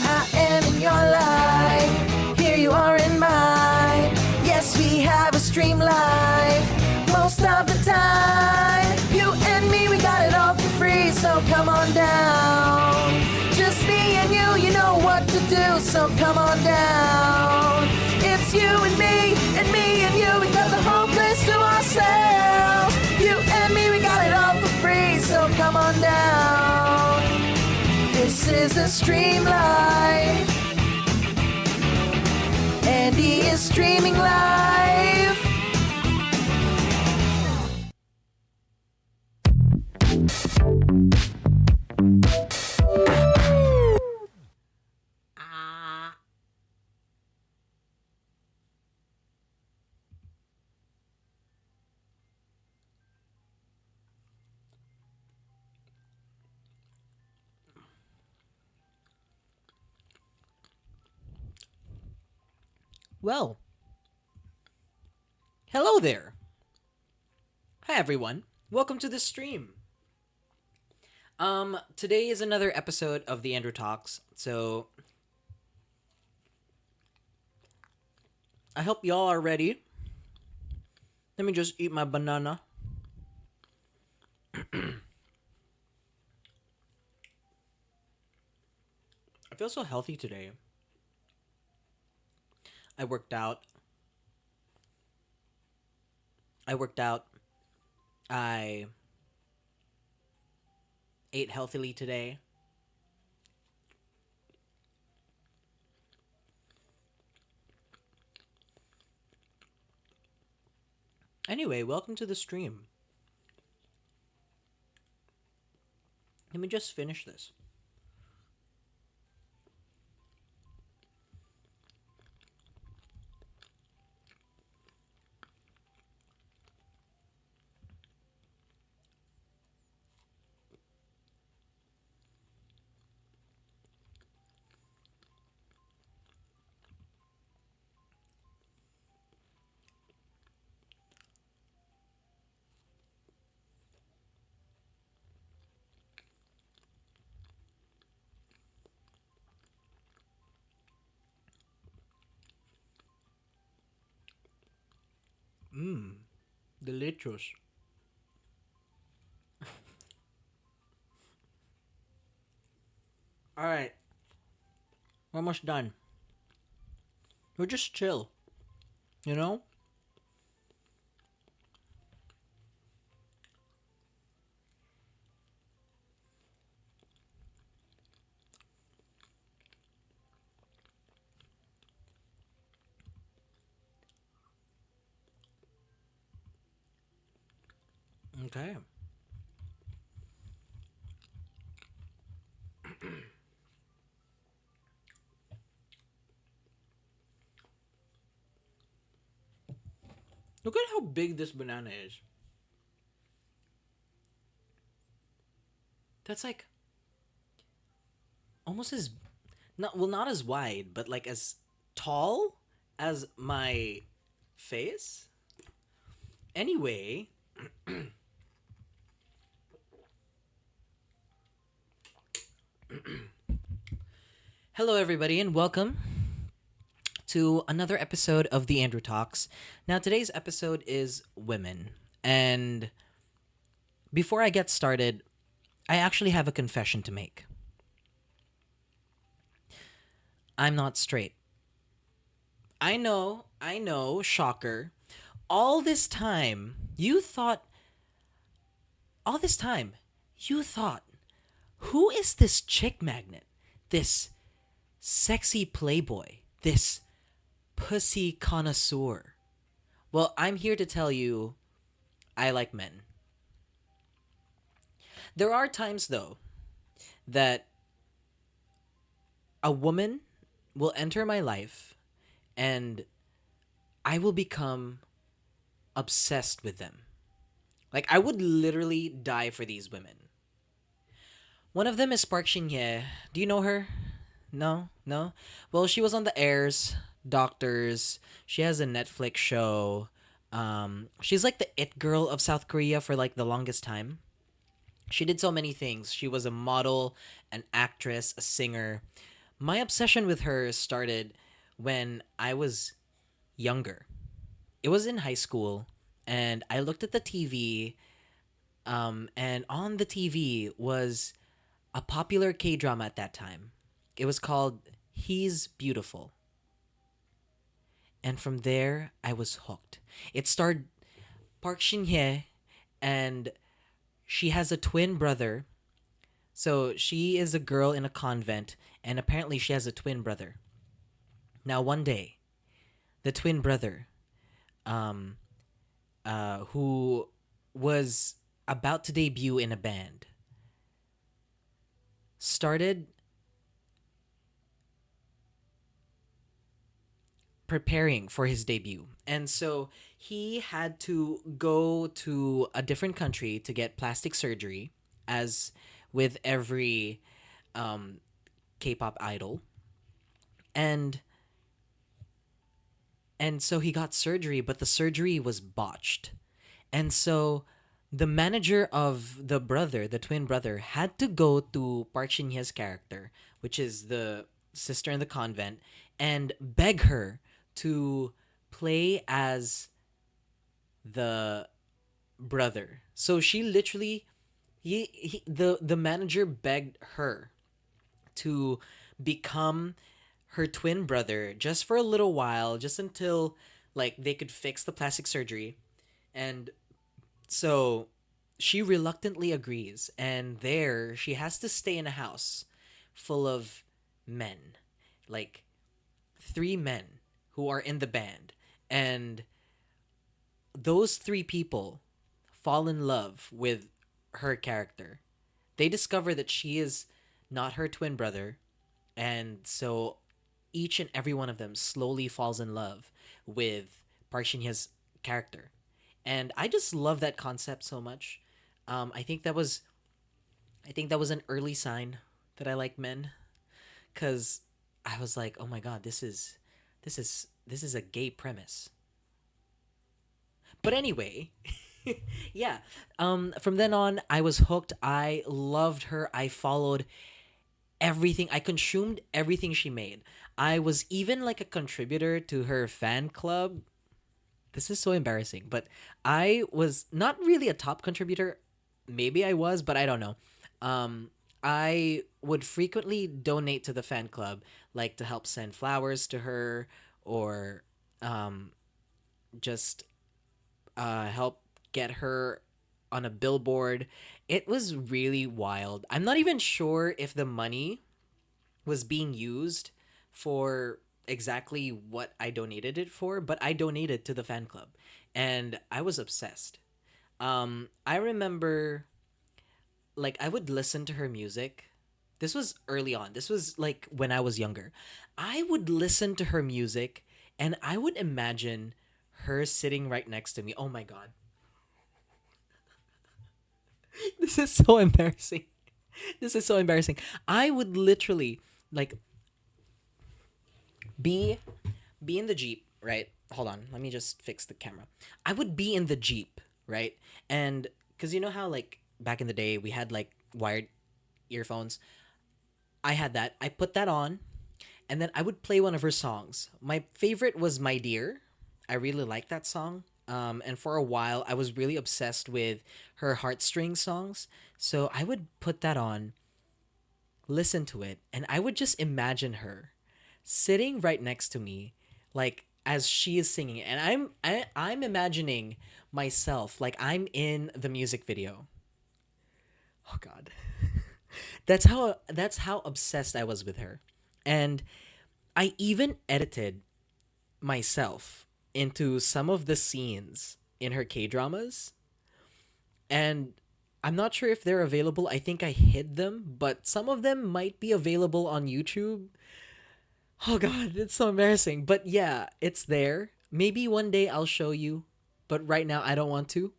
I am in your life. Here you are in mine. Yes, we have a stream life most of the time. You and me, we got it all for free, so come on down. Just me and you know what to do, so come on down. It's you and me and you, we got the whole place to ourselves. You and me, we got it all for free, so come on down. This is a stream life. Andy is streaming live. Well, hello there. Hi everyone. Welcome to the stream. Today is another episode of The Andrew Talks. So I hope y'all are ready. Let me just eat my banana. I feel so healthy today. I worked out. I ate healthily today. Anyway, welcome to the stream. Let me just finish this. Delicious. Alright. We're almost done. We're just chill. You know? Okay. Look at how big this banana is. That's like almost as not as wide, but like as tall as my face. Anyway, hello everybody and welcome to another episode of The Andrew Talks. Now today's episode is women. And before I get started, I actually have a confession to make. I'm not straight. I know, shocker. All this time, you thought, who is this chick magnet? This sexy playboy? This pussy connoisseur? Well, I'm here to tell you, I like men. There are times, though, that a woman will enter my life and I will become obsessed with them. Like, I would literally die for these women. One of them is Park Shin-hye. Do you know her? No? Well, she was on The Heirs, Doctors. She has a Netflix show. She's like the it girl of South Korea for like the longest time. She did so many things. She was a model, an actress, a singer. My obsession with her started when I was younger. It was in high school, and I looked at the TV, and on the TV was a popular K drama at that time. It was called He's Beautiful. And from there, I was hooked. It starred Park Shin Hye, and she has a twin brother. So she is a girl in a convent, and apparently she has a twin brother. Now, one day, the twin brother, um, who was about to debut in a band, started preparing for his debut. And so he had to go to a different country to get plastic surgery, as with every um, K pop idol. And so he got surgery, but the surgery was botched. And so the manager of the brother, the twin brother, had to go to Park Shin Hye's character, which is the sister in the convent, and beg her to play as the brother. So she literally, the manager begged her to become her twin brother just for a little while, just until like they could fix the plastic surgery. And so she reluctantly agrees, and there she has to stay in a house full of men, like three men who are in the band. And those three people fall in love with her character. They discover that she is not her twin brother, and so each and every one of them slowly falls in love with Park Shin Hye's character. And I just love that concept so much. I think that was an early sign that I like men, because I was like, oh my god, this is a gay premise. But anyway, yeah. From then on, I was hooked. I loved her. I followed everything. I consumed everything she made. I was even like a contributor to her fan club. This is so embarrassing, but I was not really a top contributor. Maybe I was, but I don't know. Um, I would frequently donate to the fan club, like to help send flowers to her, or um, just help get her on a billboard. It was really wild. I'm not even sure if the money was being used for exactly what I donated it for, but I donated to the fan club, and I was obsessed. I remember, like, I would listen to her music. This was early on. This was like when I was younger. I would listen to her music, and I would imagine her sitting right next to me. Oh my god. This is so embarrassing. This is so embarrassing. I would literally like be in the Jeep, right? Hold on, let me just fix the camera. I would be in the Jeep, right? And because you know how like back in the day we had like wired earphones. I had that. I put that on, and then I would play one of her songs. My favorite was My Dear. I really like that song. And for a while, I was really obsessed with her heartstring songs. So I would put that on, listen to it, and I would just imagine her sitting right next to me, like as she is singing it. And I'm imagining myself like I'm in the music video. Oh God, that's how obsessed I was with her, and I even edited myself into some of the scenes in her K dramas, and I'm not sure if they're available. I think I hid them, but some of them might be available on YouTube. Oh god, it's so embarrassing. But yeah, it's there. Maybe one day I'll show you, but right now I don't want to.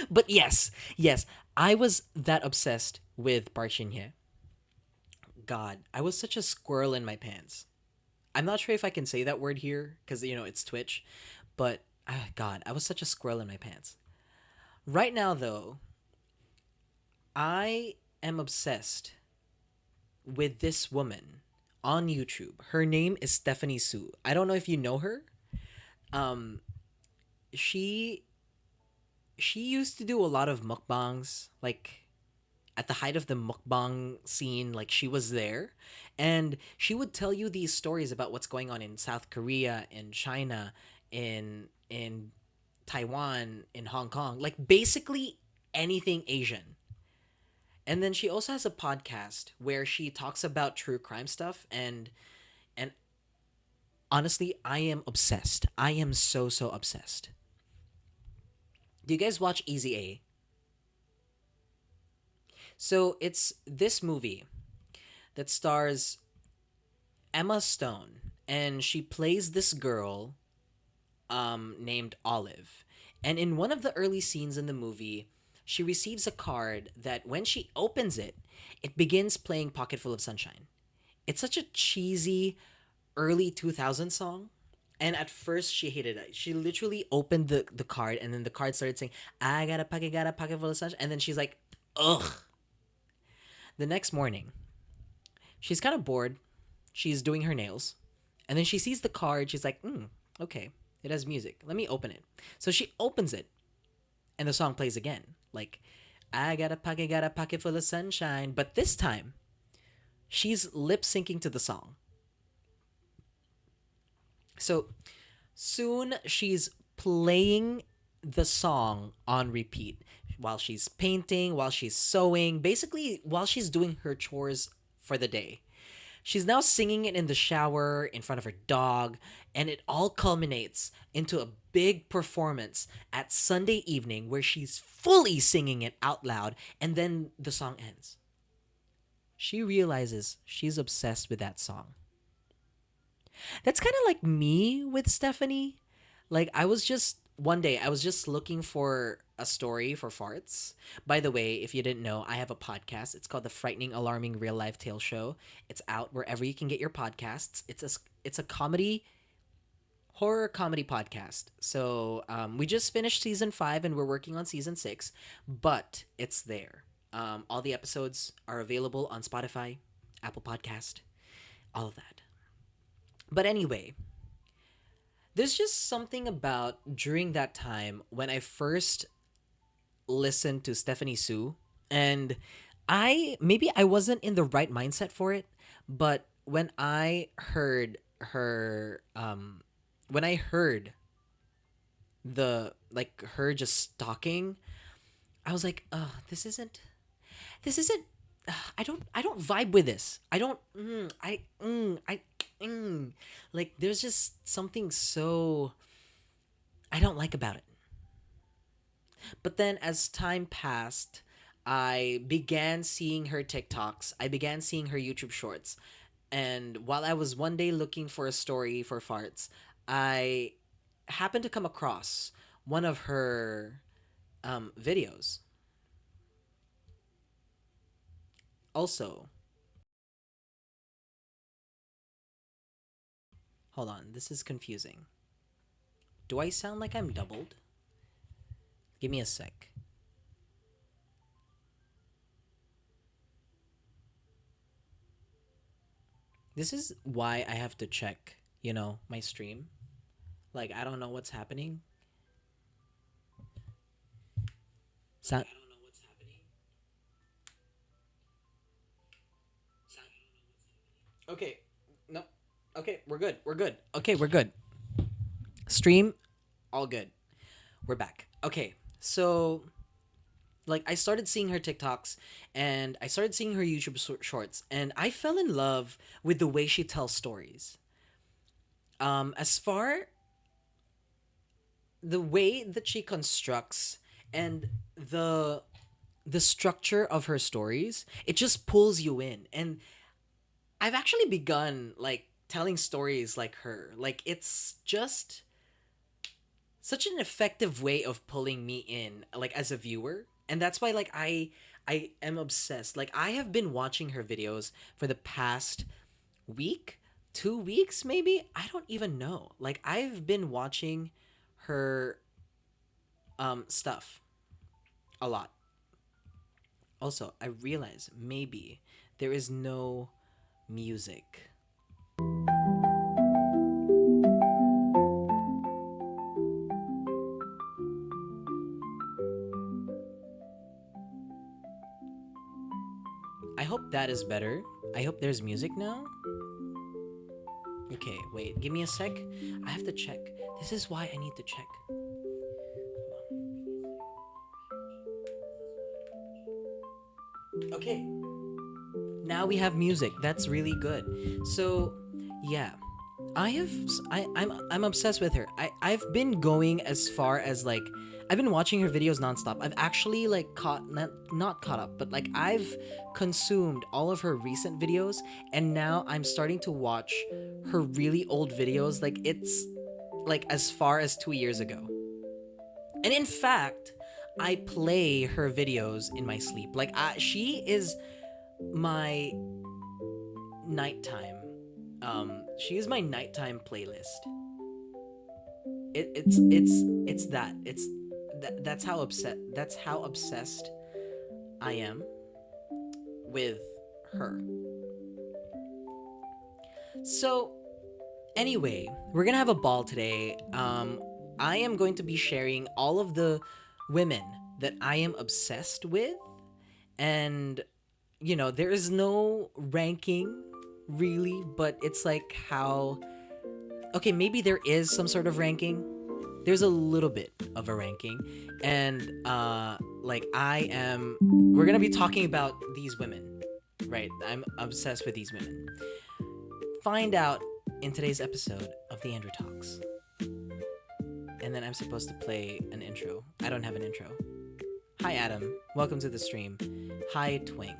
But yes, yes, I was that obsessed with Park Shin Hye. God, I was such a squirrel in my pants. I'm not sure if I can say that word here because you know it's Twitch, but God, I was such a squirrel in my pants. Right now, though, I am obsessed with this woman. on YouTube. Her name is Stephanie Sue. I don't know if you know her. Um, she she used to do a lot of mukbangs, like at the height of the mukbang scene. Like she was there, and she would tell you these stories about what's going on in South Korea, in China, in Taiwan, in Hong Kong, like basically anything Asian. And then she also has a podcast where she talks about true crime stuff, and honestly, I am obsessed. I am so obsessed. Do you guys watch Easy A? So it's this movie that stars Emma Stone, and she plays this girl named Olive. And in one of the early scenes in the movie, she receives a card that when she opens it, it begins playing Pocket Full of Sunshine. It's such a cheesy early 2000 song. And at first, she hated it. She literally opened the card, and then the card started saying, I got a pocket full of sunshine. And then she's like, ugh. The next morning, she's kind of bored. She's doing her nails. And then she sees the card. She's like, okay, it has music. Let me open it. So she opens it, and the song plays again. Like, I got a pocket full of sunshine. But this time, she's lip syncing to the song. So soon she's playing the song on repeat while she's painting, while she's sewing, basically while she's doing her chores for the day. She's now singing it in the shower, in front of her dog, and it all culminates into a big performance at Sunday evening where she's fully singing it out loud, and then the song ends. She realizes she's obsessed with that song. That's kind of like me with Stephanie. Like I was just one day I was just looking for a story for farts. By the way, if you didn't know, I have a podcast. It's called The Frightening Alarming Real Life Tale Show. It's out wherever you can get your podcasts. It's a comedy horror comedy podcast. So we just finished season 5 and we're working on season 6, but it's there. All the episodes are available on Spotify, Apple Podcast, all of that. But anyway, there's just something about during that time when I first listened to Stephanie Sue, and I maybe I wasn't in the right mindset for it, but when I heard the like her just talking, I was like, this isn't I don't vibe with this. I don't I like there's just something so I don't like about it. But then as time passed, I began seeing her TikToks. I began seeing her YouTube shorts. And while I was one day looking for a story for farts, I happened to come across one of her videos. Also, hold on, this is confusing. Do I sound like I'm doubled? Give me a sec. This is why I have to check, my stream. Like, I don't know what's happening. Sound. Okay. No. Okay, we're good. We're good. Okay, we're good. Stream, all good. We're back. Okay, so like I started seeing her TikToks and I started seeing her YouTube shorts, and I fell in love with the way she tells stories. As far the way that she constructs and the structure of her stories, it just pulls you in. And I've actually begun like telling stories like her. Like it's just such an effective way of pulling me in like as a viewer. And that's why like I am obsessed. Like I have been watching her videos for the past week, 2 weeks maybe. I don't even know. Like I've been watching her stuff a lot. Also, I realize maybe there is no music I hope that is better. I hope there's music now. Okay, wait, give me a sec. I have to check. This is why I need to check. Okay. Now we have music. That's really good. So, yeah. I'm obsessed with her. I've been going as far as like I've been watching her videos nonstop. I've actually like not caught up, but like I've consumed all of her recent videos, and now I'm starting to watch her really old videos. Like it's like as far as 2 years ago. And in fact, I play her videos in my sleep. Like she is my nighttime. She is my nighttime playlist. It's that. That's how obsessed I am with her. So anyway, we're gonna have a ball today. I am going to be sharing all of the women that I am obsessed with, and there is no ranking really, but it's like how okay, maybe there is some sort of ranking. There's a little bit of a ranking, and like we're gonna be talking about these women, right? I'm obsessed with these women. Find out in today's episode of The Andrew Talks. And then I'm supposed to play an intro. I don't have an intro. Hi Adam, welcome to the stream. Hi Twink.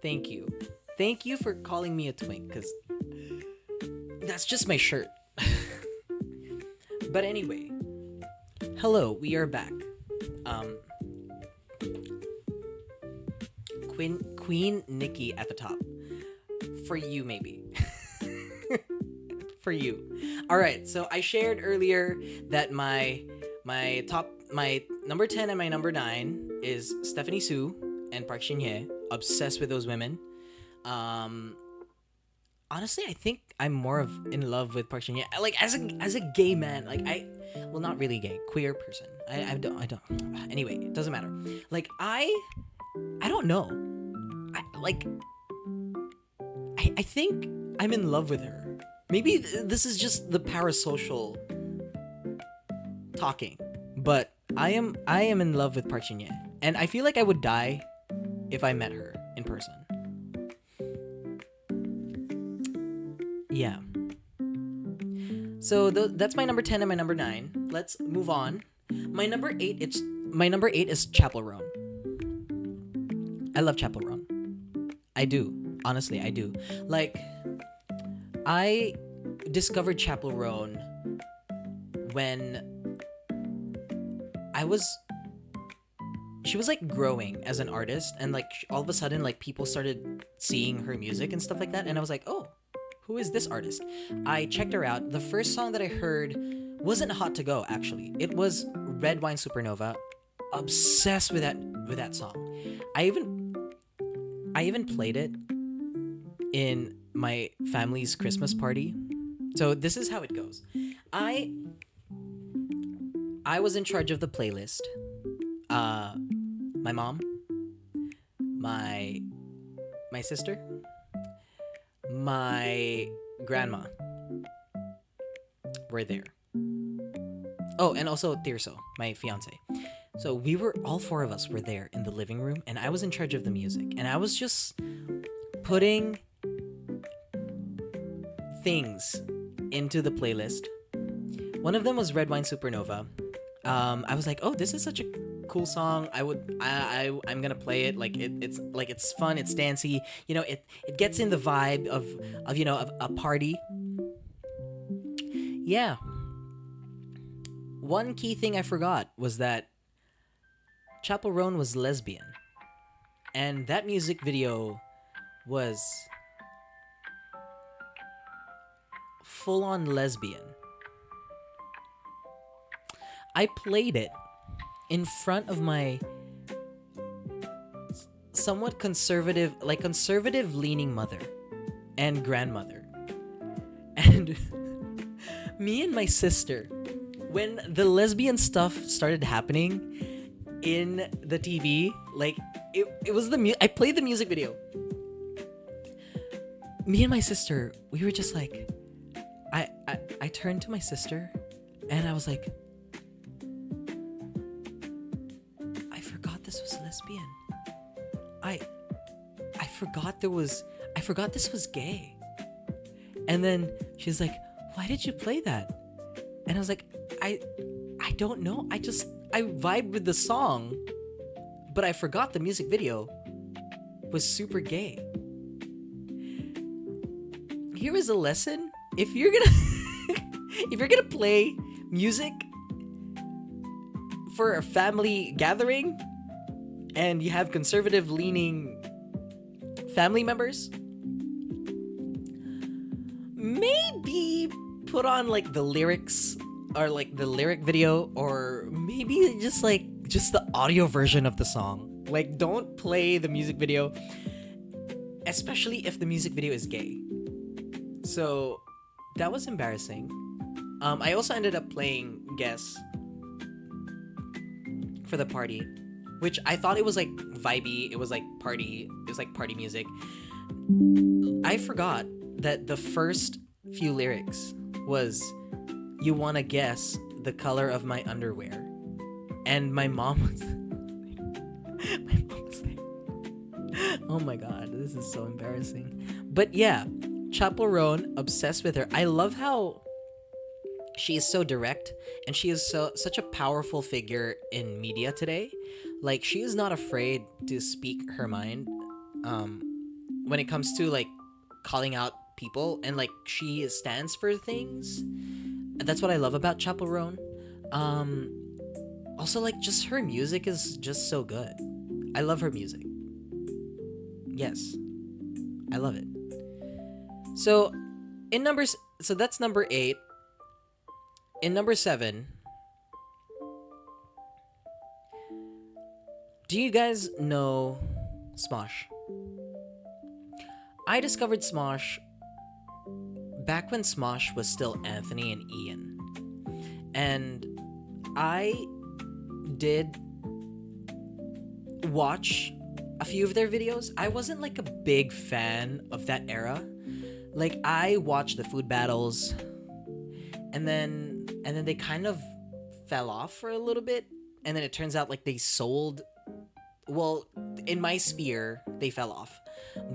Thank you for calling me a twink, because that's just my shirt. But anyway, hello, we are back. Queen Nikki at the top. For you, maybe. For you. All right, so I shared earlier that my number 10 and my number 9 is Stephanie Soo and Park Shin-hye. Obsessed with those women. Honestly, I think I'm more in love with Park Shin-hye. Like as a gay man, like well, not really gay, queer person. I don't. Anyway, it doesn't matter. Like I don't know. I think I'm in love with her. Maybe this is just the parasocial talking, but I am in love with Park Shin-hye, and I feel like I would die if I met her in person. Yeah. So that's my number 10 and my number 9. Let's move on. My number 8 is Chappell Roan. I love Chappell Roan. I do. Honestly, I do. Like, I discovered Chappell Roan when she was like growing as an artist, and like all of a sudden like people started seeing her music and stuff like that, and I was like, oh, who is this artist? I checked her out. The first song that I heard wasn't Hot to Go, actually. It was Red Wine Supernova. Obsessed with that song. I even played it in my family's Christmas party. So this is how it goes. I was in charge of the playlist. My mom, my sister, my grandma were there. Oh, and also Tirso, my fiance. So all 4 of us were there in the living room, and I was in charge of the music, and I was just putting things into the playlist. One of them was Red Wine Supernova. I was like, oh, this is such a cool song. I'm gonna play it. Like it's fun, it's dancey, it gets in the vibe of a party. Yeah. One key thing I forgot was that Chappell Roan was lesbian, and that music video was full on lesbian. I played it in front of my somewhat conservative leaning mother and grandmother. And me and my sister, when the lesbian stuff started happening, in the TV. Like it was I played the music video. Me and my sister, we were just like, I turned to my sister, and I was like, I forgot this was lesbian. I forgot this was gay. And then she's like, why did you play that? And I was like, I don't know. I vibed with the song, but I forgot the music video was super gay. Here is a lesson. If you're gonna play music for a family gathering and you have conservative leaning family members, maybe put on like the lyrics or like the lyric video, or maybe just the audio version of the song. Like, don't play the music video, especially if the music video is gay. So that was embarrassing. I also ended up playing Guess for the party, which I thought it was like vibey. It was like party. It was like party music. I forgot that the first few lyrics was, "You wanna guess the color of my underwear," and my mom was there. Oh my god, this is so embarrassing. But yeah, Chappell Roan, obsessed with her. I love how she is so direct, and she is such a powerful figure in media today. Like, she is not afraid to speak her mind when it comes to like calling out people, and like she stands for things. That's what I love about Chappell Roan. Also, like, just her music is just so good. I love her music. Yes, I love it. So that's number 8. In number 7, do you guys know Smosh? I discovered Smosh back when Smosh was still Anthony and Ian. And I did watch a few of their videos. I wasn't like a big fan of that era. Like, I watched the food battles, and then they kind of fell off for a little bit, and then it turns out like they sold. Well, in my sphere, they fell off,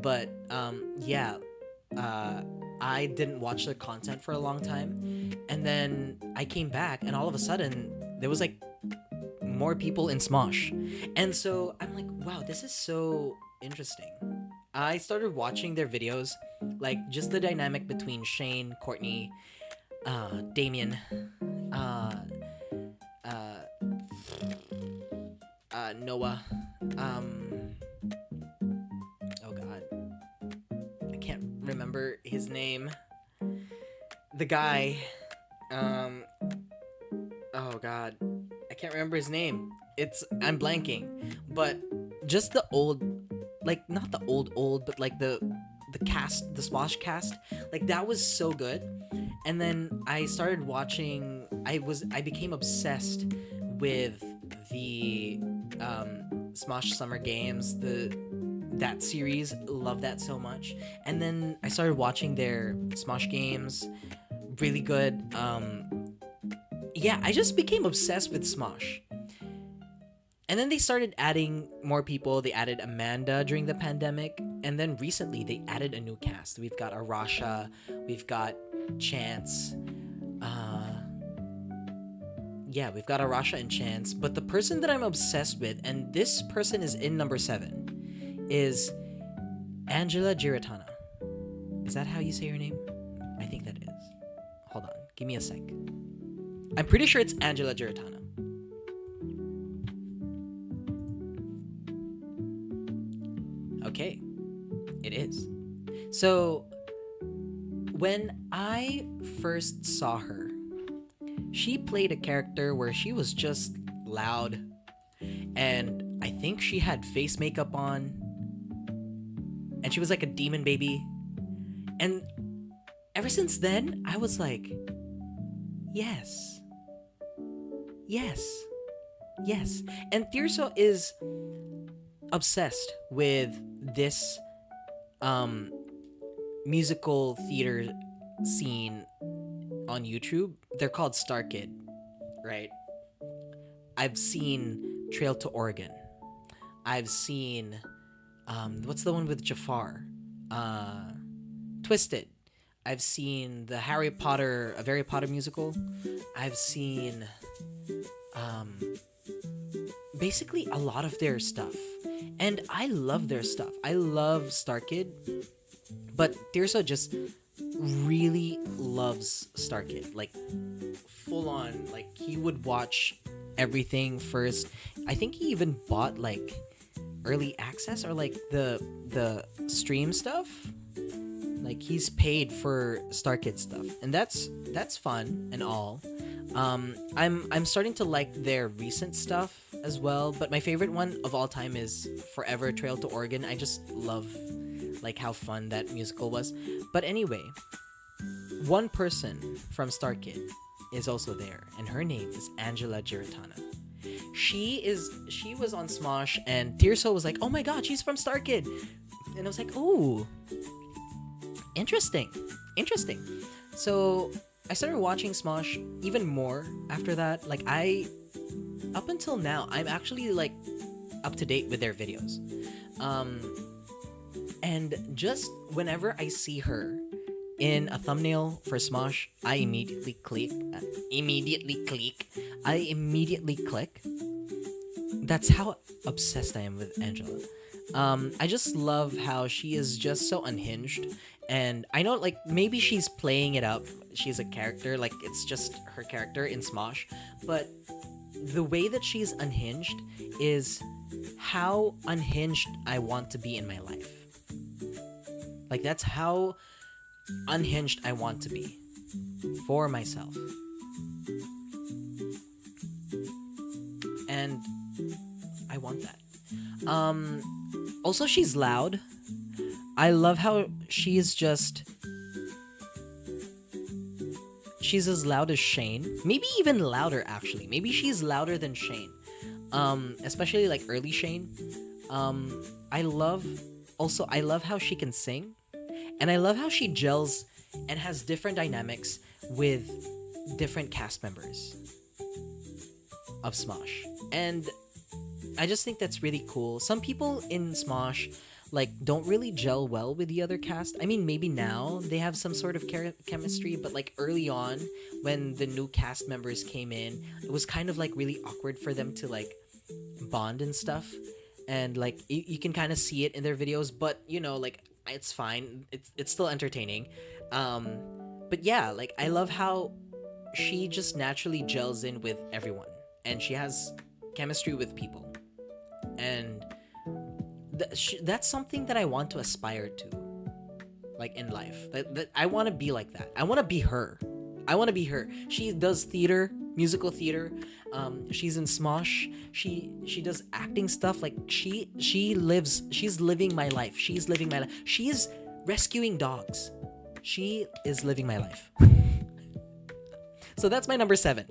but I didn't watch their content for a long time, and then I came back, and all of a sudden there was like more people in Smosh, and so I'm like, wow, this is so interesting. I started watching their videos, like just the dynamic between Shane, Courtney, Damien, Noah, oh god, I can't remember his name. The guy, oh god, I can't remember his name. I'm blanking, but just the old, like, not the old, but like the cast, the Smosh cast, like that was so good. And then I started watching. I became obsessed with the Smosh Summer Games, that series. Love that so much. And then I started watching their Smosh games. Really good. Yeah, I just became obsessed with Smosh. And then they started adding more people. They added Amanda during the pandemic. And then recently they added a new cast. We've got Arasha. We've got Chance. Yeah, we've got Arasha and Chance. But the person that I'm obsessed with, and this person is in number 7, is Angela Giratana. Is that how you say your name? I think that is. Hold on. Give me a sec. I'm pretty sure it's Angela Giratana. Okay, it is. So, when I first saw her, she played a character where she was just loud, and I think she had face makeup on, and she was like a demon baby. And ever since then, I was like, yes, Yes. And Tirso is obsessed with this um musical theater scene on YouTube. They're called Star Kid, right? I've seen Trail to Oregon. I've seen what's the one with Jafar? Uh Twisted. I've seen the Harry Potter musical. I've seen um basically a lot of their stuff. And I love their stuff. I love Star Kid, but Tirso just really loves Star Kid. Like full on, like he would watch everything first. I think he even bought like early access or like the stream stuff. Like he's paid for Star Kid stuff, and that's fun and all. I'm starting to like their recent stuff as well, but my favorite one of all time is Forever Trail to Oregon. I just love like how fun that musical was. But anyway, one person from Star Kid is also there, and her name is Angela Giratana. She was on Smosh, and Tirso was like, "Oh my God, she's from Star Kid," and I was like, "Oh, interesting." So I started watching Smosh even more after that. Like up until now, I'm actually like up to date with their videos. And just whenever I see her in a thumbnail for Smosh, I immediately click. I immediately click. That's how obsessed I am with Angela. I just love how she is just so unhinged. And I know, like, maybe she's playing it up. She's a character, like, it's just her character in Smosh. But the way that she's unhinged is how unhinged I want to be in my life. Like, that's how unhinged I want to be for myself. And I want that. Also, she's loud. I love how she's as loud as Shane. Maybe even louder, actually. Maybe she's louder than Shane. Especially like early Shane. I love how she can sing. And I love how she gels and has different dynamics with different cast members of Smosh. And I just think that's really cool. Some people in Smosh like don't really gel well with the other cast. I mean, maybe now they have some sort of chemistry, but like early on when the new cast members came in, it was kind of like really awkward for them to like bond and stuff. And like you can kind of see it in their videos, but you know, like it's fine. It's still entertaining. But yeah, like I love how she just naturally gels in with everyone, and she has chemistry with people. And that's something that I want to aspire to, like in life. That I want to be like that. I want to be her. She does theater, musical theater. She's in Smosh. She does acting stuff. Like she's living my life. She's living my life. She's rescuing dogs. She is living my life. So that's my number 7.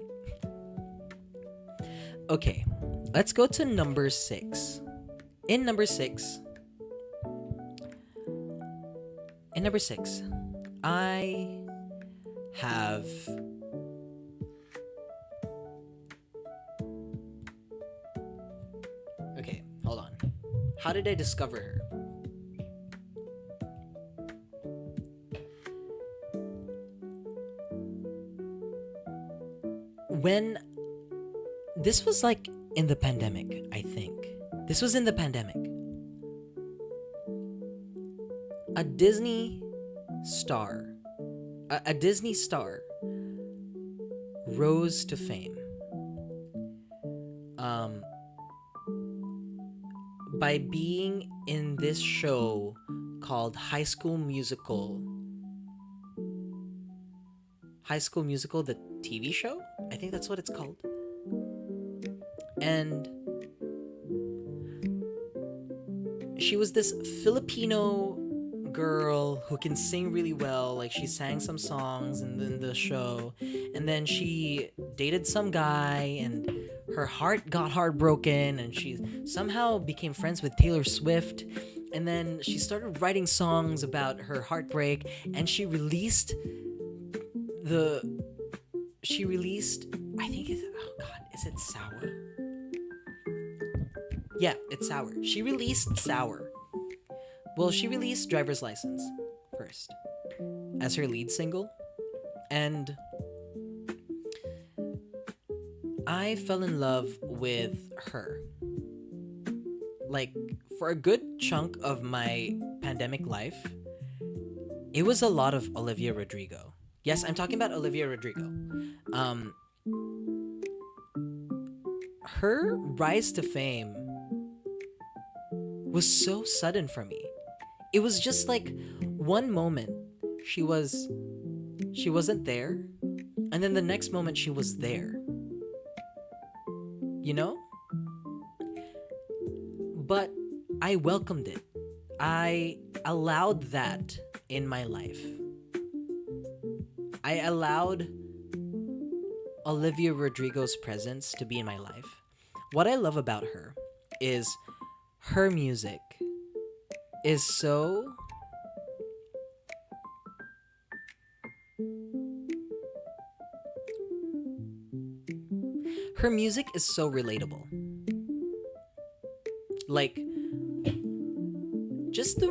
Okay, let's go to number 6. In number 6, I have okay, hold on. How did I discover her? When this was like in the pandemic, I think. This was in the pandemic. A Disney star rose to fame by being in this show called High School Musical, the TV show? I think that's what it's called. And she was this Filipino girl who can sing really well. Like she sang some songs in the show, and then she dated some guy, and her heart got heartbroken, and she somehow became friends with Taylor Swift. And then she started writing songs about her heartbreak, and the she released, I think it's, oh god, is it Sour? Yeah, it's Sour. She released Sour. Well, she released Driver's License first as her lead single, and I fell in love with her. Like, for a good chunk of my pandemic life, it was a lot of Olivia Rodrigo. Yes, I'm talking about Olivia Rodrigo. Um, her rise to fame was so sudden for me. It was just like one moment she wasn't there, and then the next moment she was there. You know? But I welcomed it. I allowed that in my life. I allowed Olivia Rodrigo's presence to be in my life. What I love about her is her music is so her music is so relatable. Like, just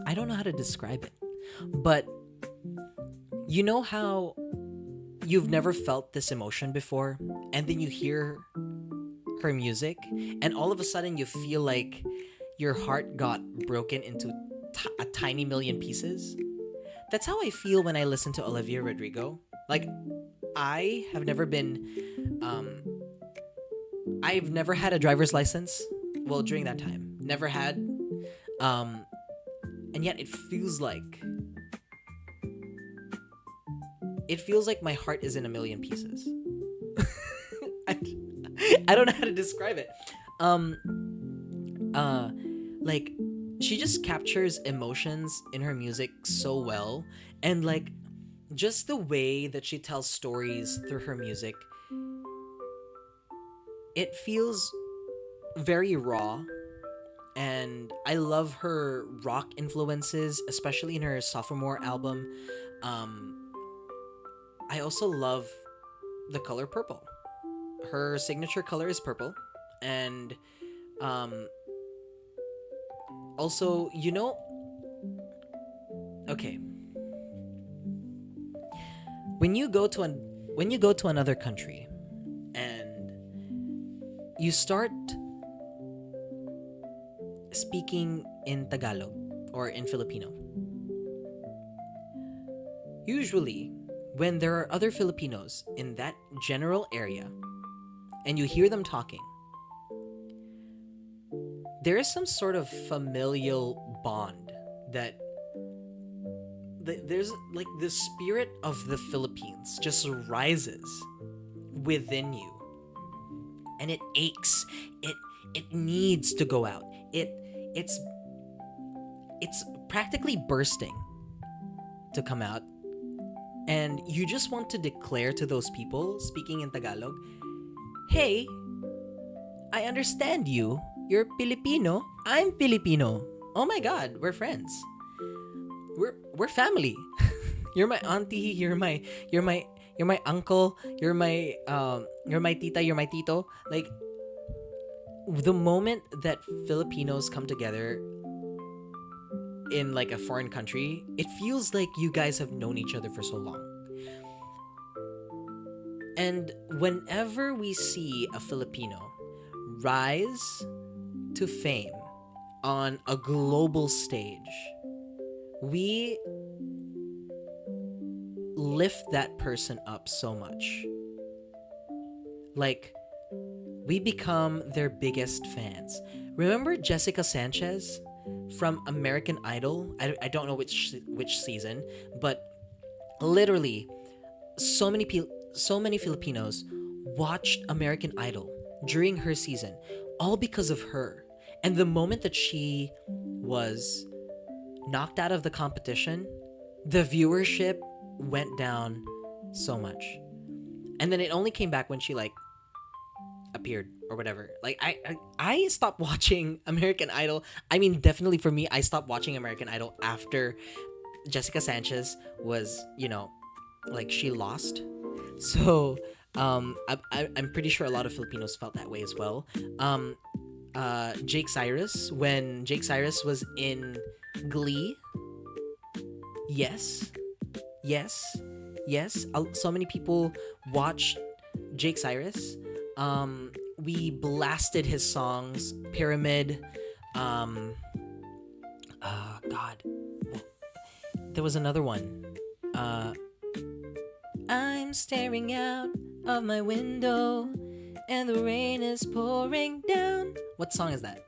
I don't know how to describe it, but you know how you've never felt this emotion before, and then you hear her music, and all of a sudden you feel like your heart got broken into a tiny million pieces? That's how I feel when I listen to Olivia Rodrigo. Like, I have never been, I've never had a driver's license. Well, during that time, never had, and yet it feels like my heart is in a million pieces. I don't know how to describe it. Like, she just captures emotions in her music so well, and like, just the way that she tells stories through her music, it feels very raw. And I love her rock influences, especially in her sophomore album. I also love the color purple. Her signature color is purple. And also, you know, okay. When you go to another country and you start speaking in Tagalog or in Filipino, usually when there are other Filipinos in that general area and you hear them talking, there is some sort of familial bond that there's like the spirit of the Philippines just rises within you, and it aches. It needs to go out. It's practically bursting to come out, and you just want to declare to those people speaking in Tagalog, "Hey, I understand you. You're Filipino. I'm Filipino. Oh my God, we're friends. We're family. You're my auntie. You're my uncle. You're my tita. You're my tito." Like, the moment that Filipinos come together in like a foreign country, it feels like you guys have known each other for so long. And whenever we see a Filipino rise to fame on a global stage, we lift that person up so much. Like, we become their biggest fans. Remember Jessica Sanchez from American Idol? I don't know which season, but literally so many Filipinos watched American Idol during her season, all because of her. And the moment that she was knocked out of the competition, the viewership went down so much. And then it only came back when she like appeared or whatever. Like I stopped watching American Idol. I mean, definitely for me, I stopped watching American Idol after Jessica Sanchez was, like she lost. So I'm pretty sure a lot of Filipinos felt that way as well. Um, Jake Cyrus, when Jake Cyrus was in Glee, yes, yes, yes. So many people watched Jake Cyrus. We blasted his songs, Pyramid. Um, God, there was another one. Uh, I'm staring out of my window, and the rain is pouring down. What song is that?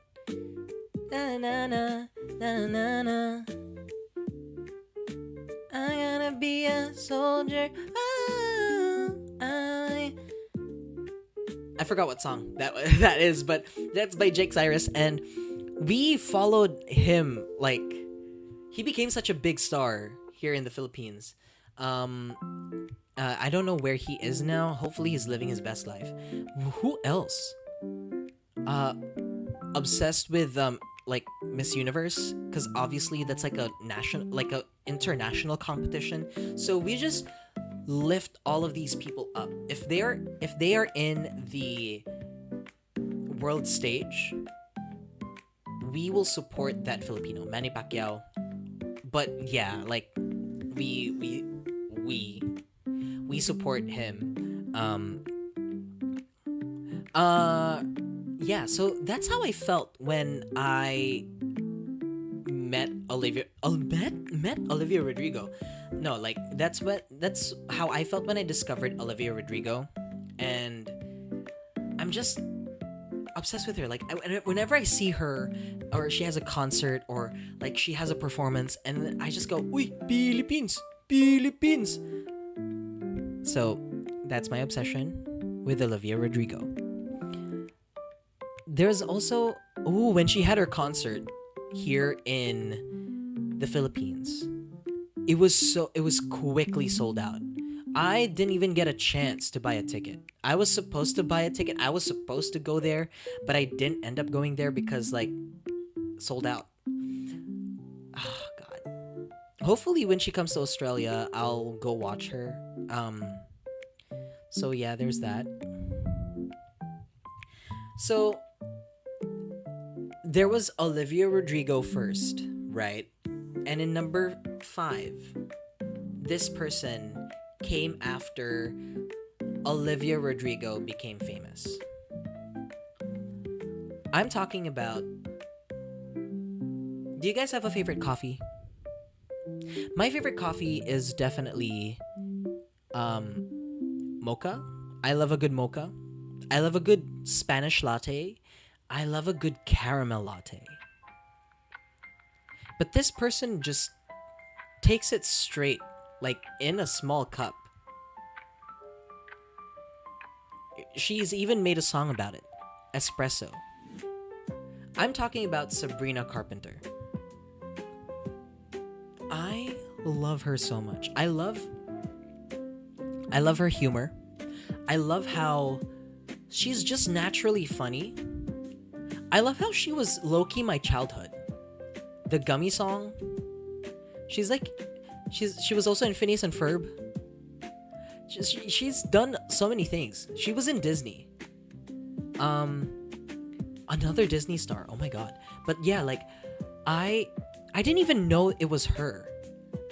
Na na na na na na. I gotta be a soldier. Oh, I forgot what song that that is, but that's by Jake Cyrus, and we followed him. Like, he became such a big star here in the Philippines. I don't know where he is now. Hopefully, he's living his best life. Who else? Uh, Obsessed with like Miss Universe, because obviously that's like a national, like a international competition. So we just lift all of these people up. If they are in the world stage, we will support that Filipino, Manny Pacquiao. But yeah, like we support him. Yeah, so that's how I felt when I met Olivia Rodrigo. No, like that's how I felt when I discovered Olivia Rodrigo, and I'm just obsessed with her. Like whenever I see her, or she has a concert, or like she has a performance, and then I just go, "Uy, Philippines, Philippines." So that's my obsession with Olivia Rodrigo. There's also when she had her concert here in the Philippines, it was quickly sold out. I didn't even get a chance to buy a ticket. I was supposed to buy a ticket. I was supposed to go there, but I didn't end up going there because like sold out. Oh god. Hopefully when she comes to Australia, I'll go watch her. So yeah, there's that. So there was Olivia Rodrigo first, right? And in number 5, this person came after Olivia Rodrigo became famous. I'm talking about. Do you guys have a favorite coffee? My favorite coffee is definitely mocha. I love a good mocha. I love a good Spanish latte. I love a good caramel latte. But this person just takes it straight, like in a small cup. She's even made a song about it. Espresso. I'm talking about Sabrina Carpenter. I love her so much. I love her humor. I love how she's just naturally funny. I love how she was low-key my childhood. The Gummy song. She was also in Phineas and Ferb. She's done so many things. She was in Disney. Another Disney star. Oh my god. But yeah, like I didn't even know it was her.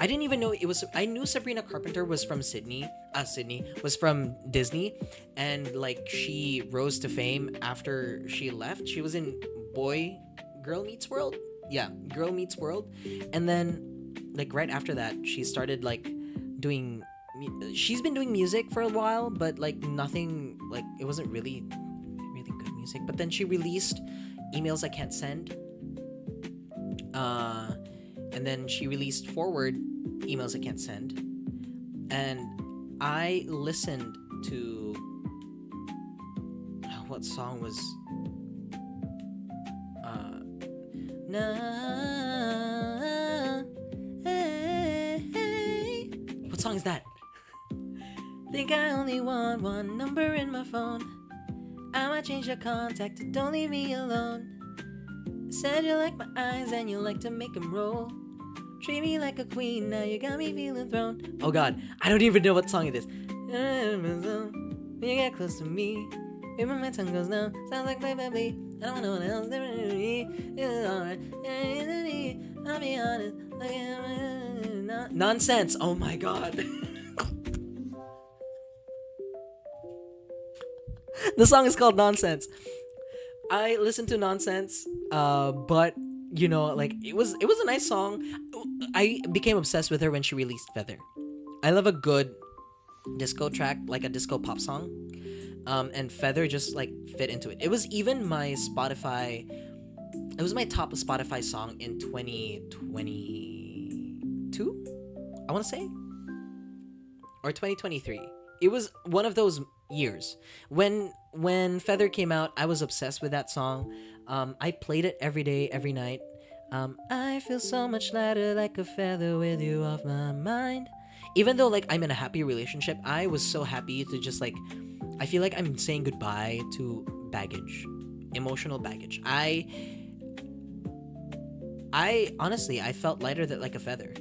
I didn't even know it was. I knew Sabrina Carpenter was from Sydney was from Disney, and like she rose to fame after she left. She was in Girl Meets World. Yeah, Girl Meets World, and then like right after that, she started like doing. She's been doing music for a while, but like nothing. Like it wasn't really good music. But then she released Emails I Can't Send. And then she released Forward, Emails I Can't Send. And I listened to what song was what song is that? Think I only want one number in my phone. I might change your contact, don't leave me alone. Said you like my eyes and you like to make them roll. Treat me like a queen, now you got me feeling thrown. Oh god, I don't even know what song it is. When you get close to me, even my tongue goes numb. Sounds like baby, I don't want no one else. It's alright. I'll be honest. Nonsense. Oh my god. The song is called Nonsense. I listened to Nonsense, but you know, like it was a nice song. I became obsessed with her when she released Feather. I love a good disco track, like a disco pop song. And Feather just like fit into it. It was even my Spotify. It was my top Spotify song in 2022. I want to say, or 2023. It was one of those years when Feather came out. I was obsessed with that song. I played it every day, every night. I feel so much lighter like a feather with you off my mind. Even though like I'm in a happy relationship, I was so happy to just like, I feel like I'm saying goodbye to baggage, emotional baggage. I honestly, I felt lighter than like a feather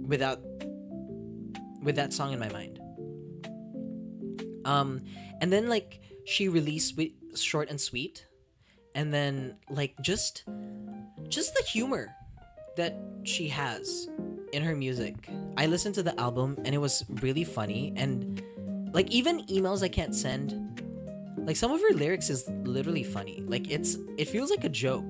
with that song in my mind. And then like she released Short and Sweet, and then like just the humor that she has in her music. I listened to the album and it was really funny, and like even emails I can't send, like some of her lyrics is literally funny. Like it feels like a joke.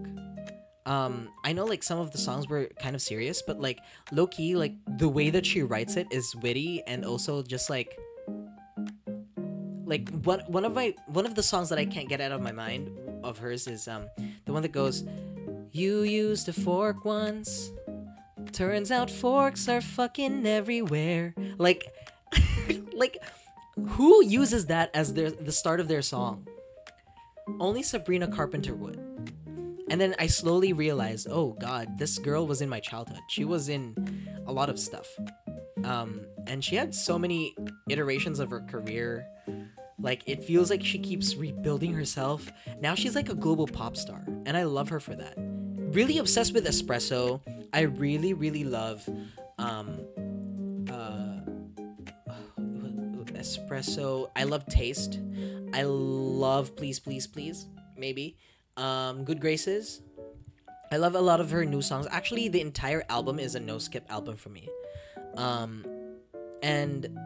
I know like some of the songs were kind of serious, but like low key, like the way that she writes it is witty, and also just like one of the songs that I can't get out of my mind of hers is the one that goes, "You used a fork once, turns out forks are fucking everywhere." Like like who uses that as the start of their song? Only Sabrina Carpenter would. And then I slowly realized, oh god, this girl was in my childhood. She was in a lot of stuff. And she had so many iterations of her career. Like, it feels like she keeps rebuilding herself. Now she's like a global pop star, and I love her for that. Really obsessed with Espresso. I really, really love Espresso. I love Taste. I love Please, Please, Please, maybe. Good Graces. I love a lot of her new songs. Actually, the entire album is a no-skip album for me. And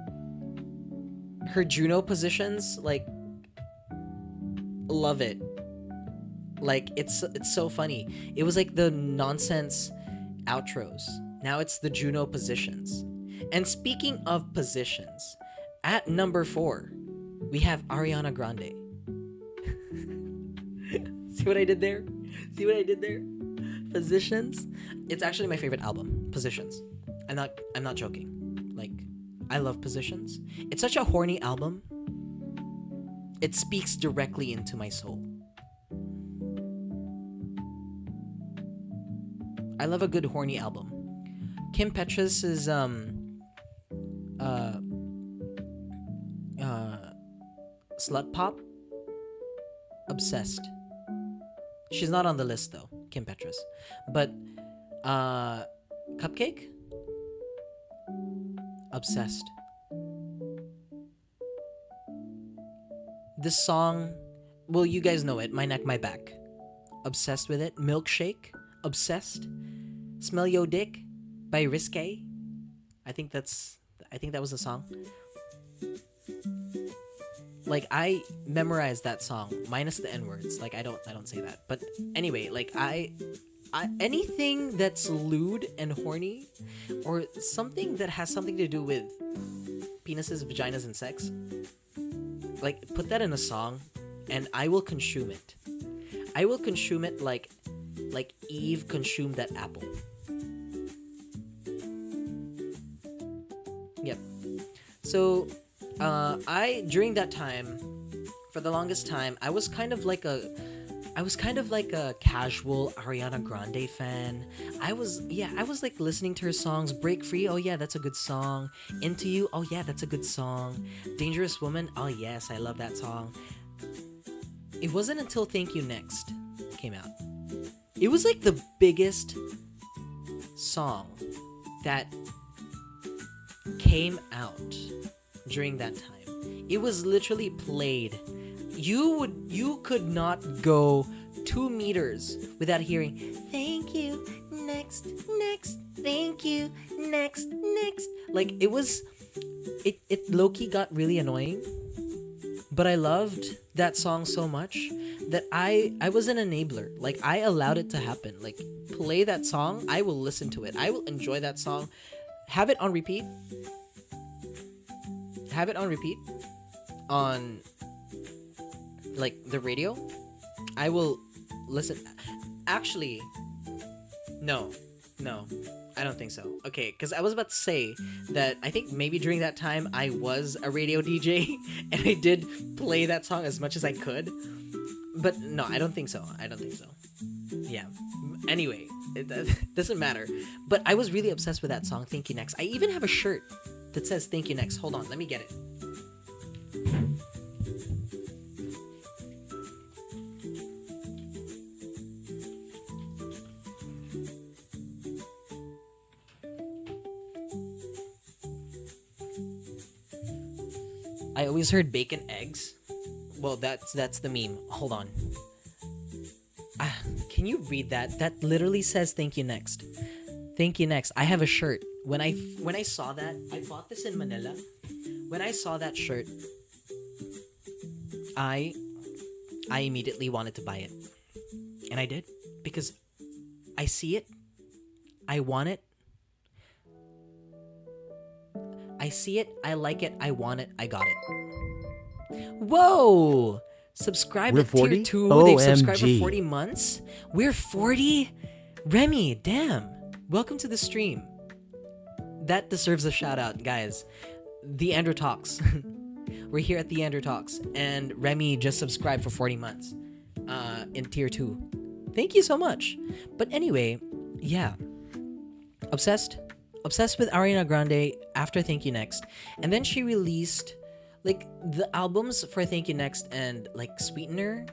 her Juno positions, like, love it. Like, it's so funny. It was like the Nonsense outros. Now it's the Juno positions. And speaking of positions, at number 4, we have Ariana Grande. See what I did there? See what I did there? Positions. It's actually my favorite album, Positions. I'm not joking. Like, I love Positions. It's such a horny album. It speaks directly into my soul. I love a good horny album. Kim Petras is slut pop. Obsessed. She's not on the list though, Kim Petras. But Cupcake? Obsessed. This song, well, you guys know it, My Neck, My Back. Obsessed with it. Milkshake. Obsessed. Smell Yo Dick by Risque. I think that was the song. Like, I memorized that song minus the N-words. Like, I don't say that. But anyway, like I anything that's lewd and horny, or something that has something to do with penises, vaginas, and sex, like, put that in a song and I will consume it. I will consume it like Eve consumed that apple. Yep. So I during that time, for the longest time, I was kind of like I was kind of like a casual Ariana Grande fan. I was like listening to her songs. Break Free, oh yeah, that's a good song. Into You, oh yeah, that's a good song. Dangerous Woman, oh yes, I love that song. It wasn't until Thank You Next came out. It was like the biggest song that came out during that time. It was literally played. You could not go 2 meters without hearing thank you next next thank you next. Like it low-key got really annoying, but I loved that song so much that I was an enabler. Like I allowed it to happen. Like play that song, I will listen to it, I will enjoy that song, have it on repeat, on like the radio. I will listen. Actually, no, I don't think so. Okay, because I was about to say that I think maybe during that time I was a radio DJ and I did play that song as much as I could. But no, I don't think so. Yeah. Anyway, it doesn't matter. But I was really obsessed with that song, Thank You Next. I even have a shirt that says Thank You Next. Hold on, let me get it. I always heard bacon eggs. Well, that's the meme. Hold on. Can you read that? That literally says Thank You Next. Thank You Next. I have a shirt. When I saw that, I bought this in Manila. When I saw that shirt, I immediately wanted to buy it. And I did because I see it. I want it. I see it, I like it, I want it, I got it. Whoa! Subscribe We're to tier 40? 2. They've subscribed for OMG. 40 months. We're 40? Remy, damn. Welcome to the stream. That deserves a shout out, guys. TheAndrewTalks. We're here at TheAndrewTalks. And Remy just subscribed for 40 months in tier 2. Thank you so much. But anyway, yeah. Obsessed with Ariana Grande after Thank You Next. And then she released like the albums for Thank You Next and like Sweetener.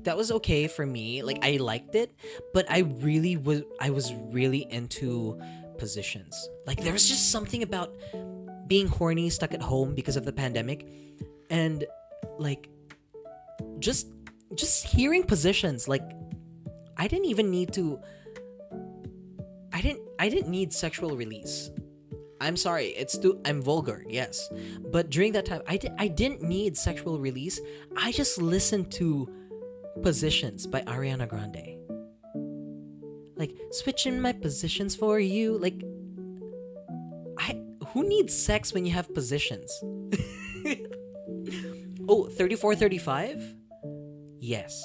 That was okay for me. Like I liked it, but I was really into Positions. Like there was just something about being horny, stuck at home because of the pandemic, and like just hearing Positions. Like I didn't even need to I didn't need sexual release. I'm sorry, I'm vulgar, yes. But during that time, I didn't need sexual release. I just listened to Positions by Ariana Grande. Like, switching my positions for you. Like, who needs sex when you have positions? Oh, 3435? Yes.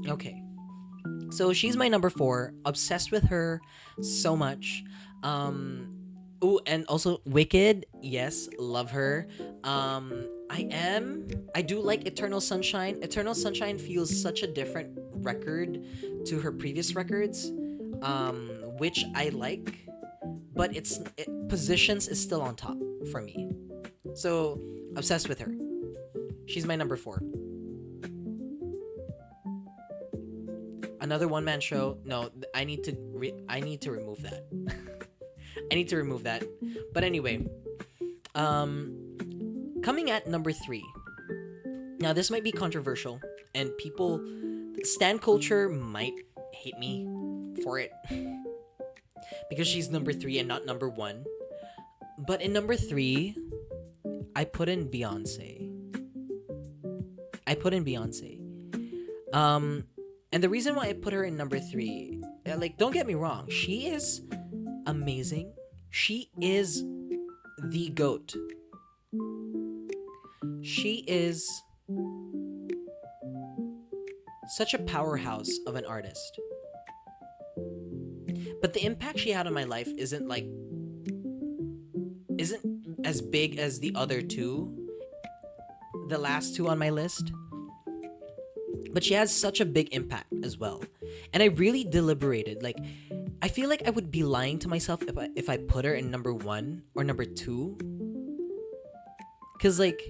Okay. So she's my number 4. Obsessed with her so much. Oh, and also Wicked. Yes, love her. I do like Eternal Sunshine. Eternal Sunshine feels such a different record to her previous records, which I like. But Positions is still on top for me. So obsessed with her. She's my number 4. Another one-man show. No, I need to remove that. I need to remove that. But anyway, coming at number 3. Now this might be controversial, and stan culture might hate me for it because she's number 3 and not number 1. But in number 3, I put in Beyonce. And the reason why I put her in number 3, like, don't get me wrong, she is amazing. She is the GOAT. She is such a powerhouse of an artist. But the impact she had on my life isn't as big as the other 2, the last 2 on my list. but she has such a big impact as well. And I really deliberated. Like, I feel like I would be lying to myself if I put her in number 1 or number 2. Cause like,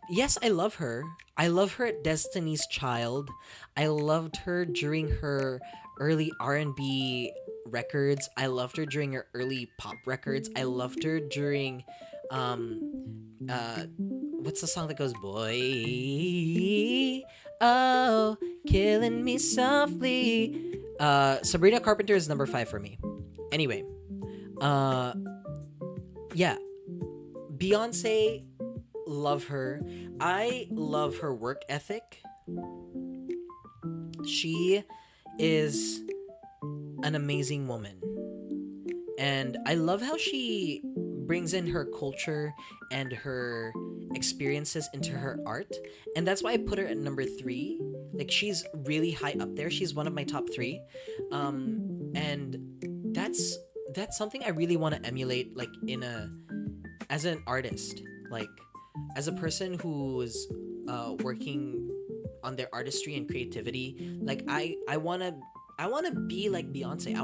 yes, I love her. I love her at Destiny's Child. I loved her during her early R&B records. I loved her during her early pop records. I loved her during what's the song that goes boy, oh, killing me softly. Sabrina Carpenter is number 5 for me. Anyway, uh yeah, Beyonce, love her. I love her work ethic. She is an amazing woman. And I love how she brings in her culture and her experiences into her art. And that's why I put her at number 3. Like, she's really high up there. She's one of my top 3. And that's something I really want to emulate, like, as an artist, like as a person who's working on their artistry and creativity. Like, I want to be like Beyonce. I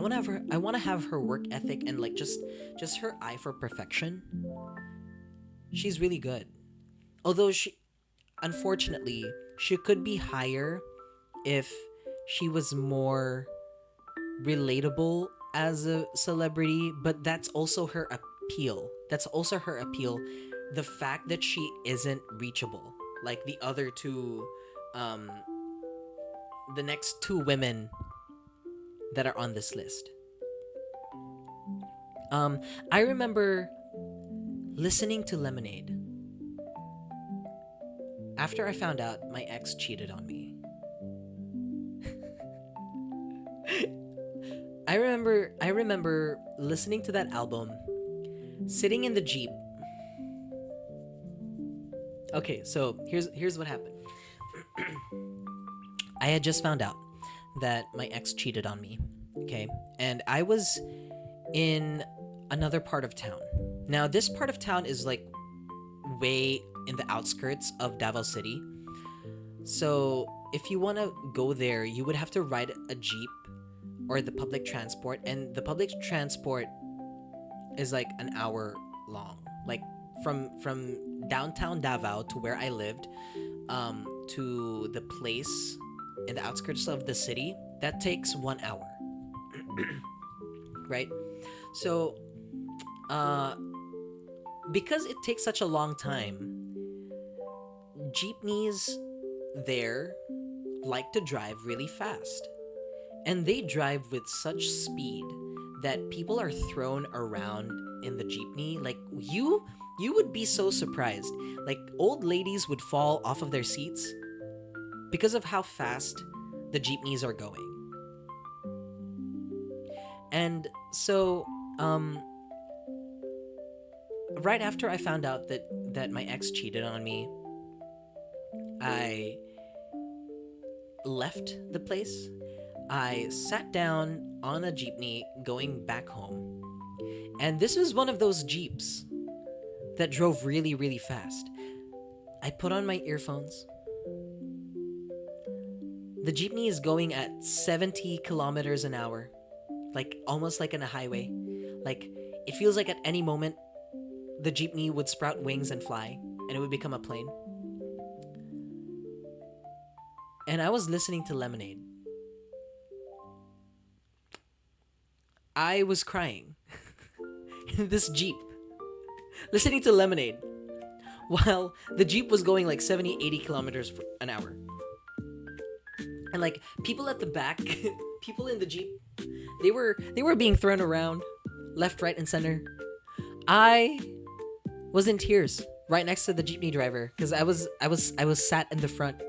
want to have her work ethic and like just her eye for perfection. She's really good. Although unfortunately, she could be higher if she was more relatable as a celebrity, but that's also her appeal. The fact that she isn't reachable like the other two, the next 2 women that are on this list. I remember listening to Lemonade after I found out my ex cheated on me. I remember listening to that album, sitting in the Jeep. Okay, so here's what happened. I had just found out that my ex cheated on me. Okay, and I was in another part of town. Now, this part of town is like way in the outskirts of Davao City. So if you want to go there, you would have to ride a Jeep or the public transport, and the public transport is like an hour long. Like from downtown Davao to where I lived, to the place in the outskirts of the city, that takes 1 hour. Right? So because it takes such a long time, jeepneys there like to drive really fast. And they drive with such speed that people are thrown around in the jeepney. Like, you would be so surprised. Like, old ladies would fall off of their seats because of how fast the jeepneys are going. And so, right after I found out that my ex cheated on me, I left the place. I sat down on a jeepney going back home. And this was one of those jeeps that drove really, really fast. I put on my earphones. The jeepney is going at 70 kilometers an hour. Like, almost like in a highway. Like, it feels like at any moment, the jeepney would sprout wings and fly, and it would become a plane. And I was listening to Lemonade. I was crying in this Jeep, listening to Lemonade, while the Jeep was going like 70, 80 kilometers an hour. And like, people at the back, people in the Jeep, they were being thrown around left, right, and center. I was in tears right next to the jeepney driver because I was sat in the front.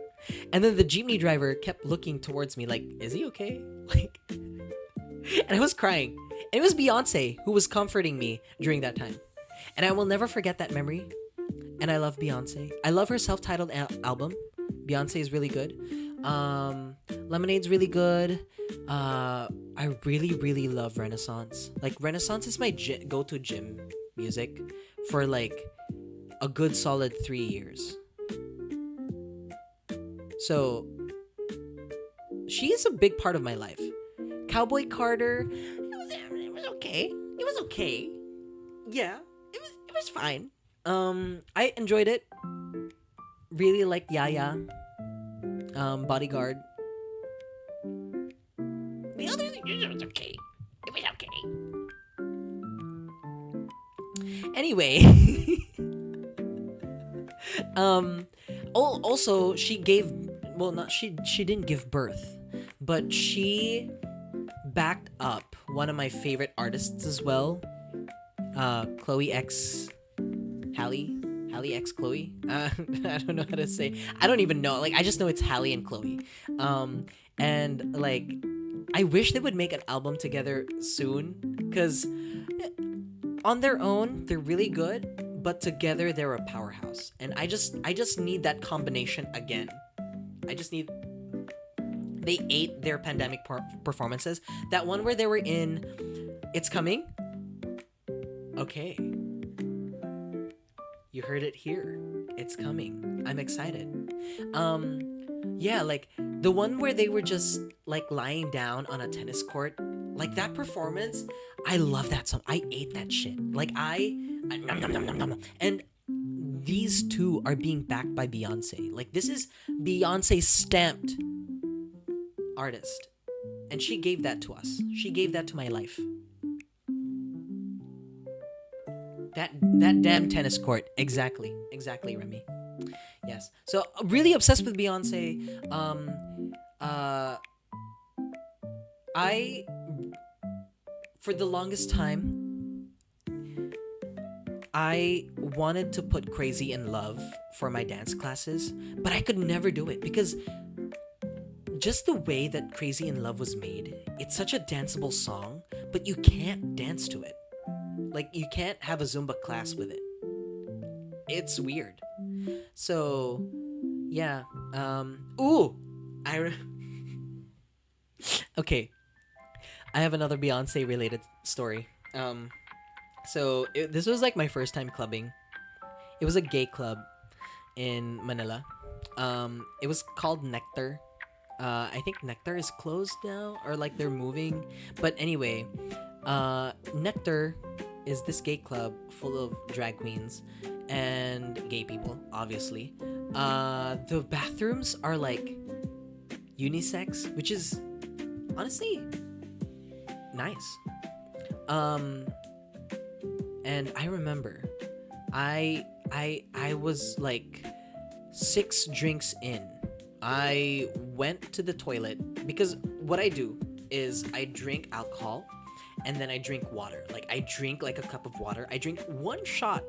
And then the jeepney driver kept looking towards me like, is he okay? Like, and I was crying. And it was Beyonce who was comforting me during that time. And I will never forget that memory. And I love Beyonce. I love her self-titled album. Beyonce is really good. Lemonade's really good. I really, really love Renaissance. Like, Renaissance is my go-to gym music for like a good solid 3 years. So she is a big part of my life. Cowboy Carter, it was okay. It was okay. Yeah, it was fine. I enjoyed it. Really liked Yaya. Bodyguard. The others, it was okay. It was okay. Anyway, um, also she gave, well, not she didn't give birth, but she backed up one of my favorite artists as well, Chloe X Hallie. Hallie X Chloe. I don't know how to say. I don't even know. Like, I just know it's Hallie and Chloe. And like, I wish they would make an album together soon, because on their own they're really good, but together they're a powerhouse. And I just need that combination again. I just need. They ate their pandemic performances. That one where they were in It's Coming. Okay. You heard it here. It's coming. I'm excited. Yeah, like the one where they were just like lying down on a tennis court. Like that performance, I love that song. I ate that shit. Like nom, nom, nom, nom, nom. And these two are being backed by Beyonce. Like this is Beyonce stamped artist. And she gave that to us. She gave that to my life. That damn tennis court. Exactly, Remy. Yes. So really obsessed with Beyonce. I for the longest time I wanted to put Crazy in Love for my dance classes, but I could never do it because just the way that Crazy in Love was made, it's such a danceable song, but you can't dance to it. Like, you can't have a Zumba class with it. It's weird. So, yeah. Ooh! Okay. I have another Beyonce related story. This was like my first time clubbing. It was a gay club in Manila. It was called Nectar. I think Nectar is closed now, or like they're moving. But anyway, Nectar is this gay club full of drag queens and gay people, obviously. The bathrooms are like unisex, which is honestly nice. And I remember I was like 6 drinks in. I went to the toilet because what I do is I drink alcohol and then I drink water. Like I drink like a cup of water. I drink 1 shot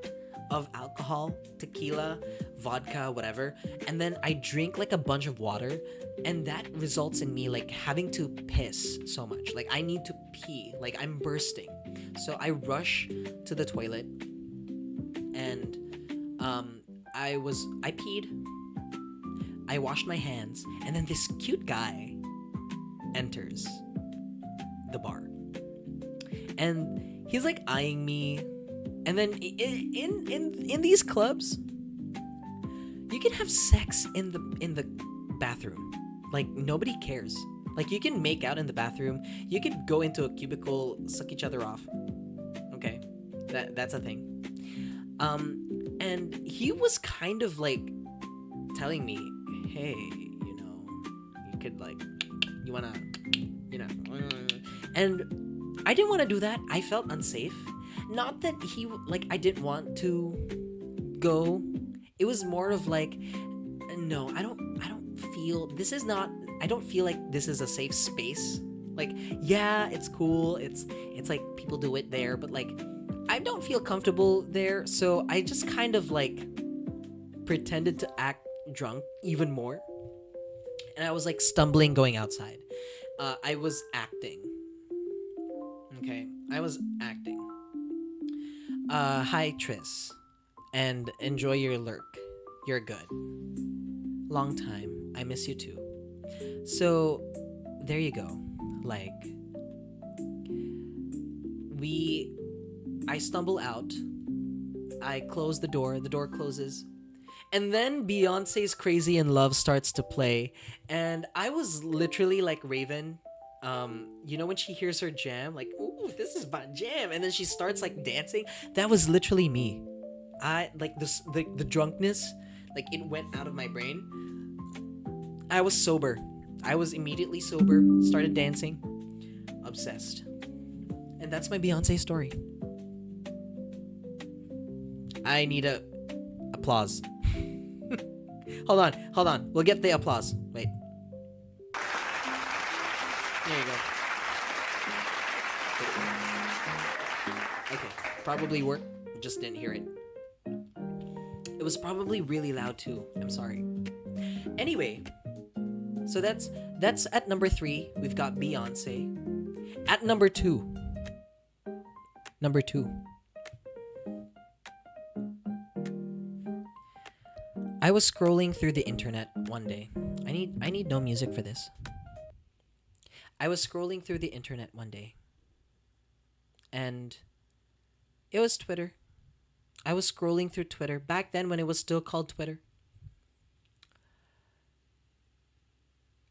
of alcohol, tequila, vodka, whatever, and then I drink like a bunch of water, and that results in me like having to piss so much. Like I need to pee. Like I'm bursting. So I rush to the toilet and I peed. I washed my hands, and then this cute guy enters the bar. And he's like eyeing me. And then in these clubs, you can have sex in the bathroom. Like nobody cares. Like you can make out in the bathroom. You could go into a cubicle, suck each other off. Okay. That's a thing. And he was kind of like telling me, hey, you could like, you wanna, and I didn't want to do that. I felt unsafe. Not that I didn't want to go. It was more of like, no, I don't feel like this is a safe space. Like, yeah, it's cool. It's like people do it there, but like, I don't feel comfortable there. So I just kind of like pretended to act drunk even more. And I was like stumbling going outside. I was acting. Okay, I was acting. Hi Tris, and enjoy your lurk. You're good. Long time. I miss you too. So, there you go. Like, I stumble out. I close the door. The door closes. And then Beyonce's Crazy in Love starts to play, and I was literally like Raven. You know when she hears her jam, like, ooh, this is my jam, and then she starts like dancing. That was literally me. I like this the drunkenness, like it went out of my brain. I was sober. I was immediately sober, started dancing, obsessed. And that's my Beyonce story. I need a applause. Hold on. We'll get the applause. Wait. There you go. Okay. Probably worked. Just didn't hear it. It was probably really loud too. I'm sorry. Anyway, so that's at number 3. We've got Beyonce. At number 2. Number 2. I was scrolling through the internet one day. I need no music for this. I was scrolling through the internet one day. And it was Twitter. I was scrolling through Twitter back then when it was still called Twitter.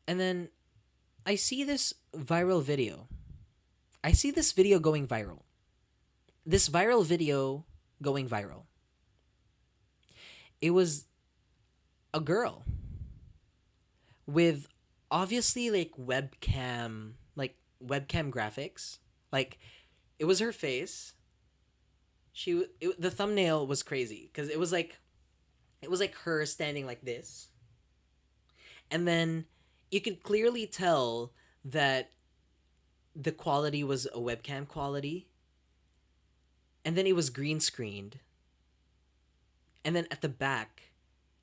And then I see this viral video. I see this video going viral. This viral video going viral. It was a girl with obviously like webcam graphics. Like it was her face. The thumbnail was crazy because it was like her standing like this. And then you could clearly tell that the quality was a webcam quality. And then it was green screened. And then at the back,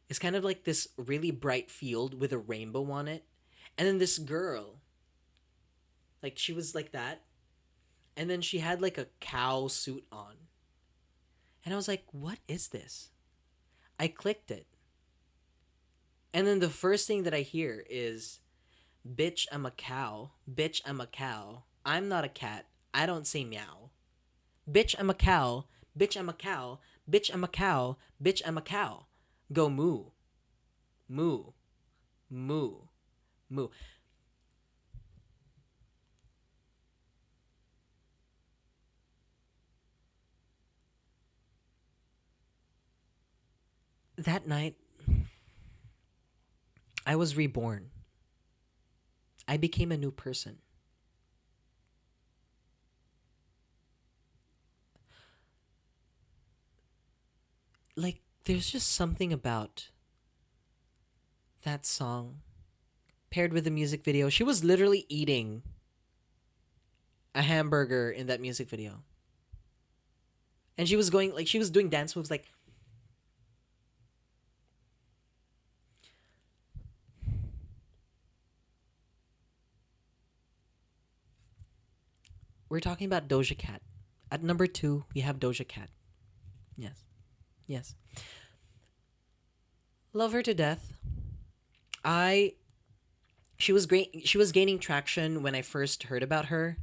it's kind of like this really bright field with a rainbow on it. And then this girl, like she was like that. And then she had like a cow suit on. And I was like, what is this? I clicked it. And then the first thing that I hear is, bitch, I'm a cow. Bitch, I'm a cow. I'm not a cat. I don't say meow. Bitch, I'm a cow. Bitch, I'm a cow. Bitch, I'm a cow. Bitch, I'm a cow. Go moo. Moo. Moo. Moo. That night, I was reborn. I became a new person. Like, there's just something about that song paired with the music video. She was literally eating a hamburger in that music video. And she was doing dance moves like, we're talking about Doja Cat. At number 2, we have Doja Cat. Yes. Yes. Love her to death. I She was great. She was gaining traction when I first heard about her.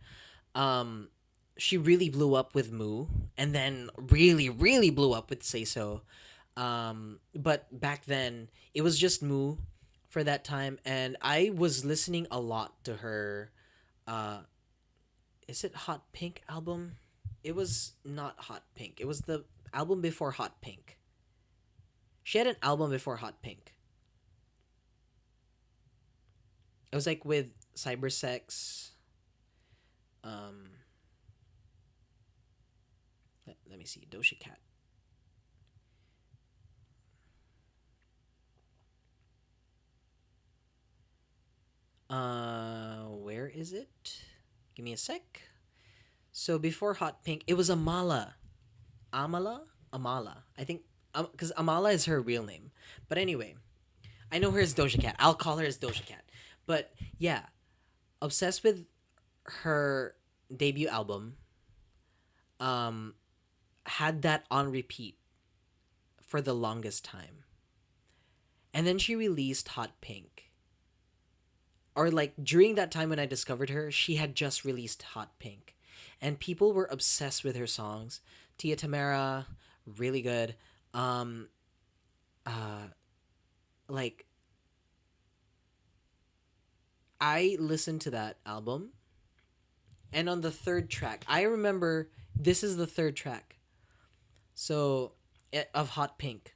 Um she really blew up with Moo and then really really blew up with Say So. But back then it was just Moo for that time, and I was listening a lot to her uh is it Hot Pink album? It was not Hot Pink. It was the album before Hot Pink. She had an album before Hot Pink. It was like with Cybersex. Um, let me see. Doja Cat. Where is it? Give me a sec. So before Hot Pink, it was Amala. Amala. I think because Amala is her real name. But anyway, I know her as Doja Cat. I'll call her as Doja Cat. But yeah, obsessed with her debut album. Um, had that on repeat for the longest time. And then she released Hot Pink. Or like during that time when I discovered her, she had just released Hot Pink. And people were obsessed with her songs. Tia Tamara, really good. Um uh like I listened to that album, and on the third track, I remember this is the third track. So of Hot Pink.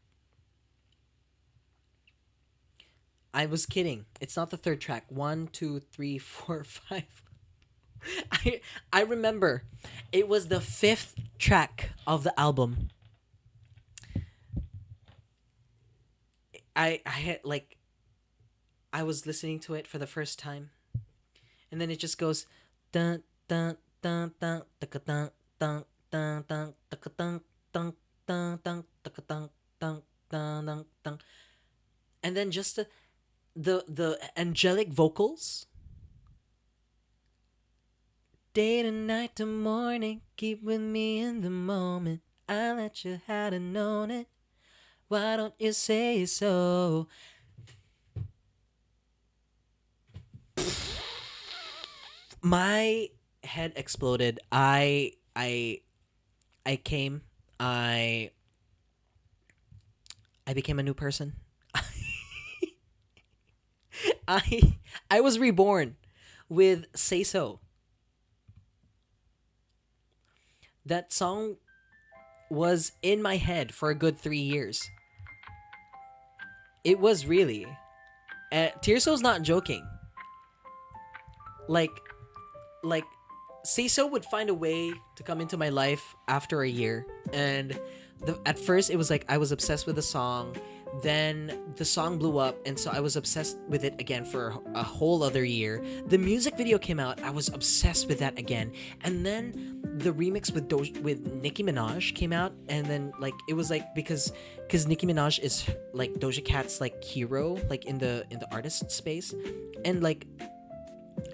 I was kidding. It's not the third track. One, two, three, four, five. I I remember it was the fifth track of the album. I had like I was listening to it for the first time, and then it just goes dun dun dun dun dun dun dun dun dun dun dun dun dun dun dun dun dun, and then just the angelic vocals. Day to night to morning, keep with me in the moment. I let you had known it. Why don't you say so? My head exploded. I came. I became a new person. I I was reborn with Say So. That song was in my head for a good 3 years. It was really. Tirso's not joking. Like like Say would find a way to come into my life after a year, and at first it was like I was obsessed with the song. Then the song blew up, and so I was obsessed with it again for a whole other year. The music video came out, I was obsessed with that again, and then the remix with Nicki Minaj came out, and then like it was like because Nicki Minaj is like Doja Cat's like hero, like in the artist space, and like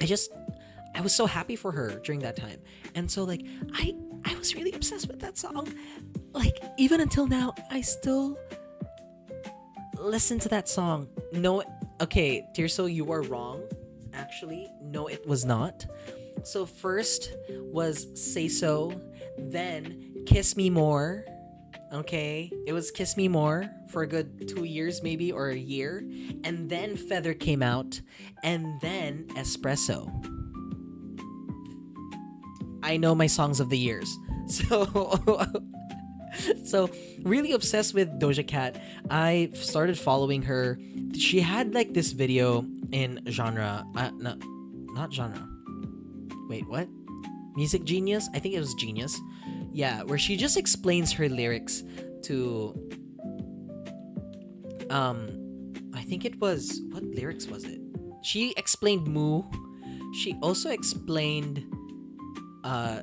I just I was so happy for her during that time. And so like I was really obsessed with that song. Like even until now, I still listen to that song. No, okay, Tirso, you are wrong. Actually, no, it was not. So first was Say So, then Kiss Me More. Okay, it was Kiss Me More for a good 2 years, maybe, or a year. And then Feather came out, and then Espresso. I know my songs of the years. So so really obsessed with Doja Cat. I started following her. She had like this video in genre, no, not genre. Wait, what? Music Genius? I think it was Genius. Yeah, where she just explains her lyrics to I think it was, what lyrics was it? She explained Moo. She also explained uh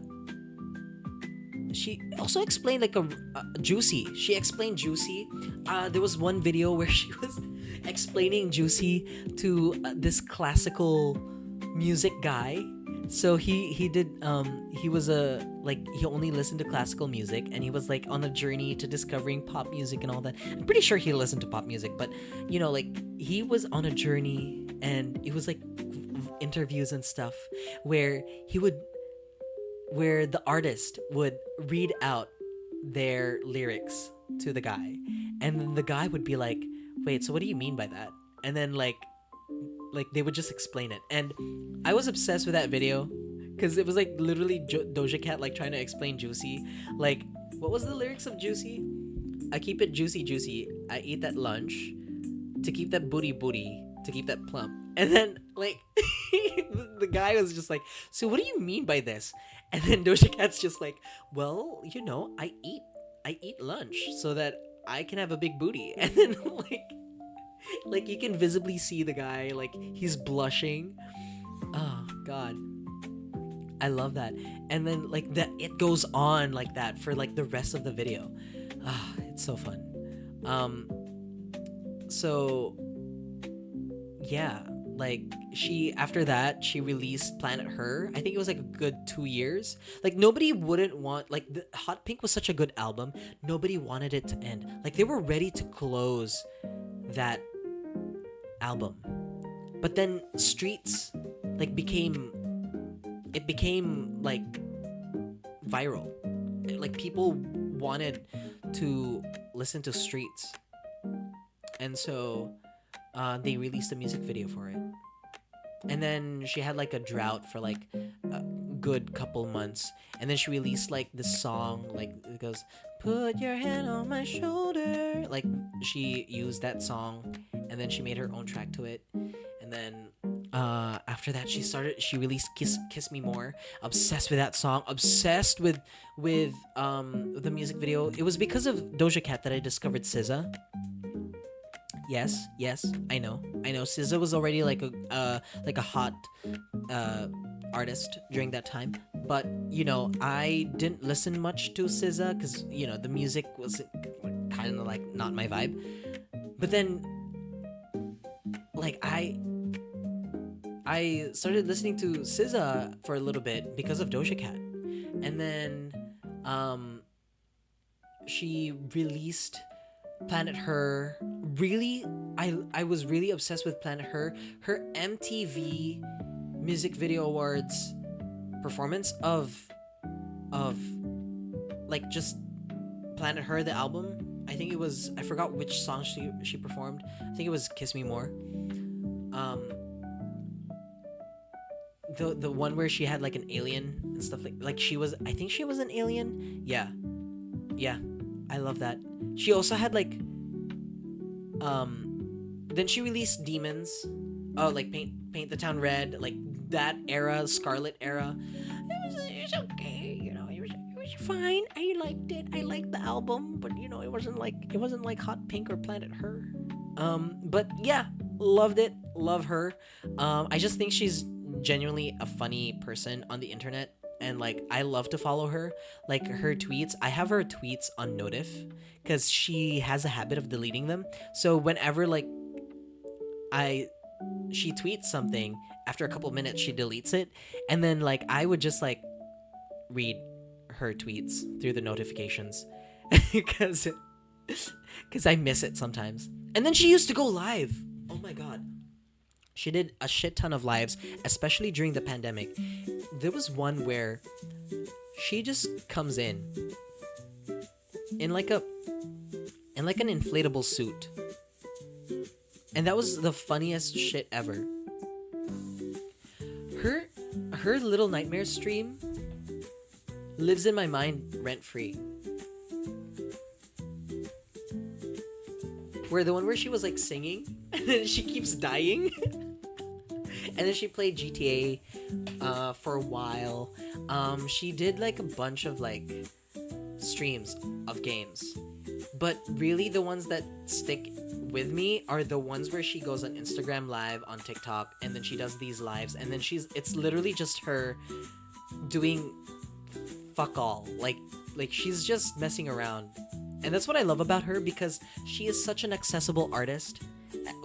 like a Juicy. She explained Juicy. There was one video where she was explaining Juicy to this classical music guy. So he did he was a like he only listened to classical music, and he was like on a journey to discovering pop music and all that. I'm pretty sure he listened to pop music, but you know, like he was on a journey, and it was like interviews and stuff where the artist would read out their lyrics to the guy, and then the guy would be like, wait, so what do you mean by that? And then like they would just explain it, and I was obsessed with that video because it was like literally Doja Cat like trying to explain Juicy. Like, what was the lyrics of Juicy? I keep it juicy juicy, I eat that lunch to keep that booty booty, to keep that plump. And then like the guy was just like, so what do you mean by this? And then Doja Cat's just like, well, you know, I eat lunch so that I can have a big booty. And then like you can visibly see the guy, like he's blushing. Oh god, I love that. And then like that, it goes on like that for like the rest of the video. It's so fun. So yeah, like she, after that she released Planet Her. I think it was like a good 2 years. Like nobody wouldn't want, like the Hot Pink was such a good album, nobody wanted it to end. Like they were ready to close that album, but then Streets like became like viral. Like people wanted to listen to Streets, and so they released a music video for it. And then she had like a drought for like a good couple months, and then she released like this song, like it goes, "Put your hand on my shoulder." Like she used that song, and then she made her own track to it, and then after that she released Kiss Me More. Obsessed with that song, obsessed with the music video. It was because of Doja Cat that I discovered SZA. Yes, I know. SZA was already like a hot artist during that time, but I didn't listen much to SZA because the music was kind of like not my vibe. But then, like I started listening to SZA for a little bit because of Doja Cat, and then she released Planet Her. Really, I was really obsessed with Planet Her. Her MTV Music Video Awards performance of like just Planet Her, the album. I forgot which song she performed. I think it was Kiss Me More. The one where she had like an alien and stuff, like she was, I think she was an alien. Yeah. I love that. She also had like then she released Demons. Oh, like Paint the Town Red, like that era, Scarlet era. It was okay, it was fine. I liked it. I liked the album, but it wasn't like Hot Pink or Planet Her. But yeah, loved it. Love her. I just think she's genuinely a funny person on the internet, and like I love to follow her. Like her tweets, I have her tweets on notif because she has a habit of deleting them. So whenever like she tweets something, after a couple minutes she deletes it, and then like I would just like read her tweets through the notifications because I miss it sometimes. And then she used to go live. Oh my god. She did a shit ton of lives, especially during the pandemic. There was one where she just comes in like an inflatable suit. And that was the funniest shit ever. Her Little Nightmares stream lives in my mind rent-free. Where the one where she was like singing and then she keeps dying. And then she played GTA for a while. She did like a bunch of like streams of games. But really the ones that stick with me are the ones where she goes on Instagram Live, on TikTok, and then she does these lives, and then it's literally just her doing fuck all. Like she's just messing around. And that's what I love about her, because she is such an accessible artist.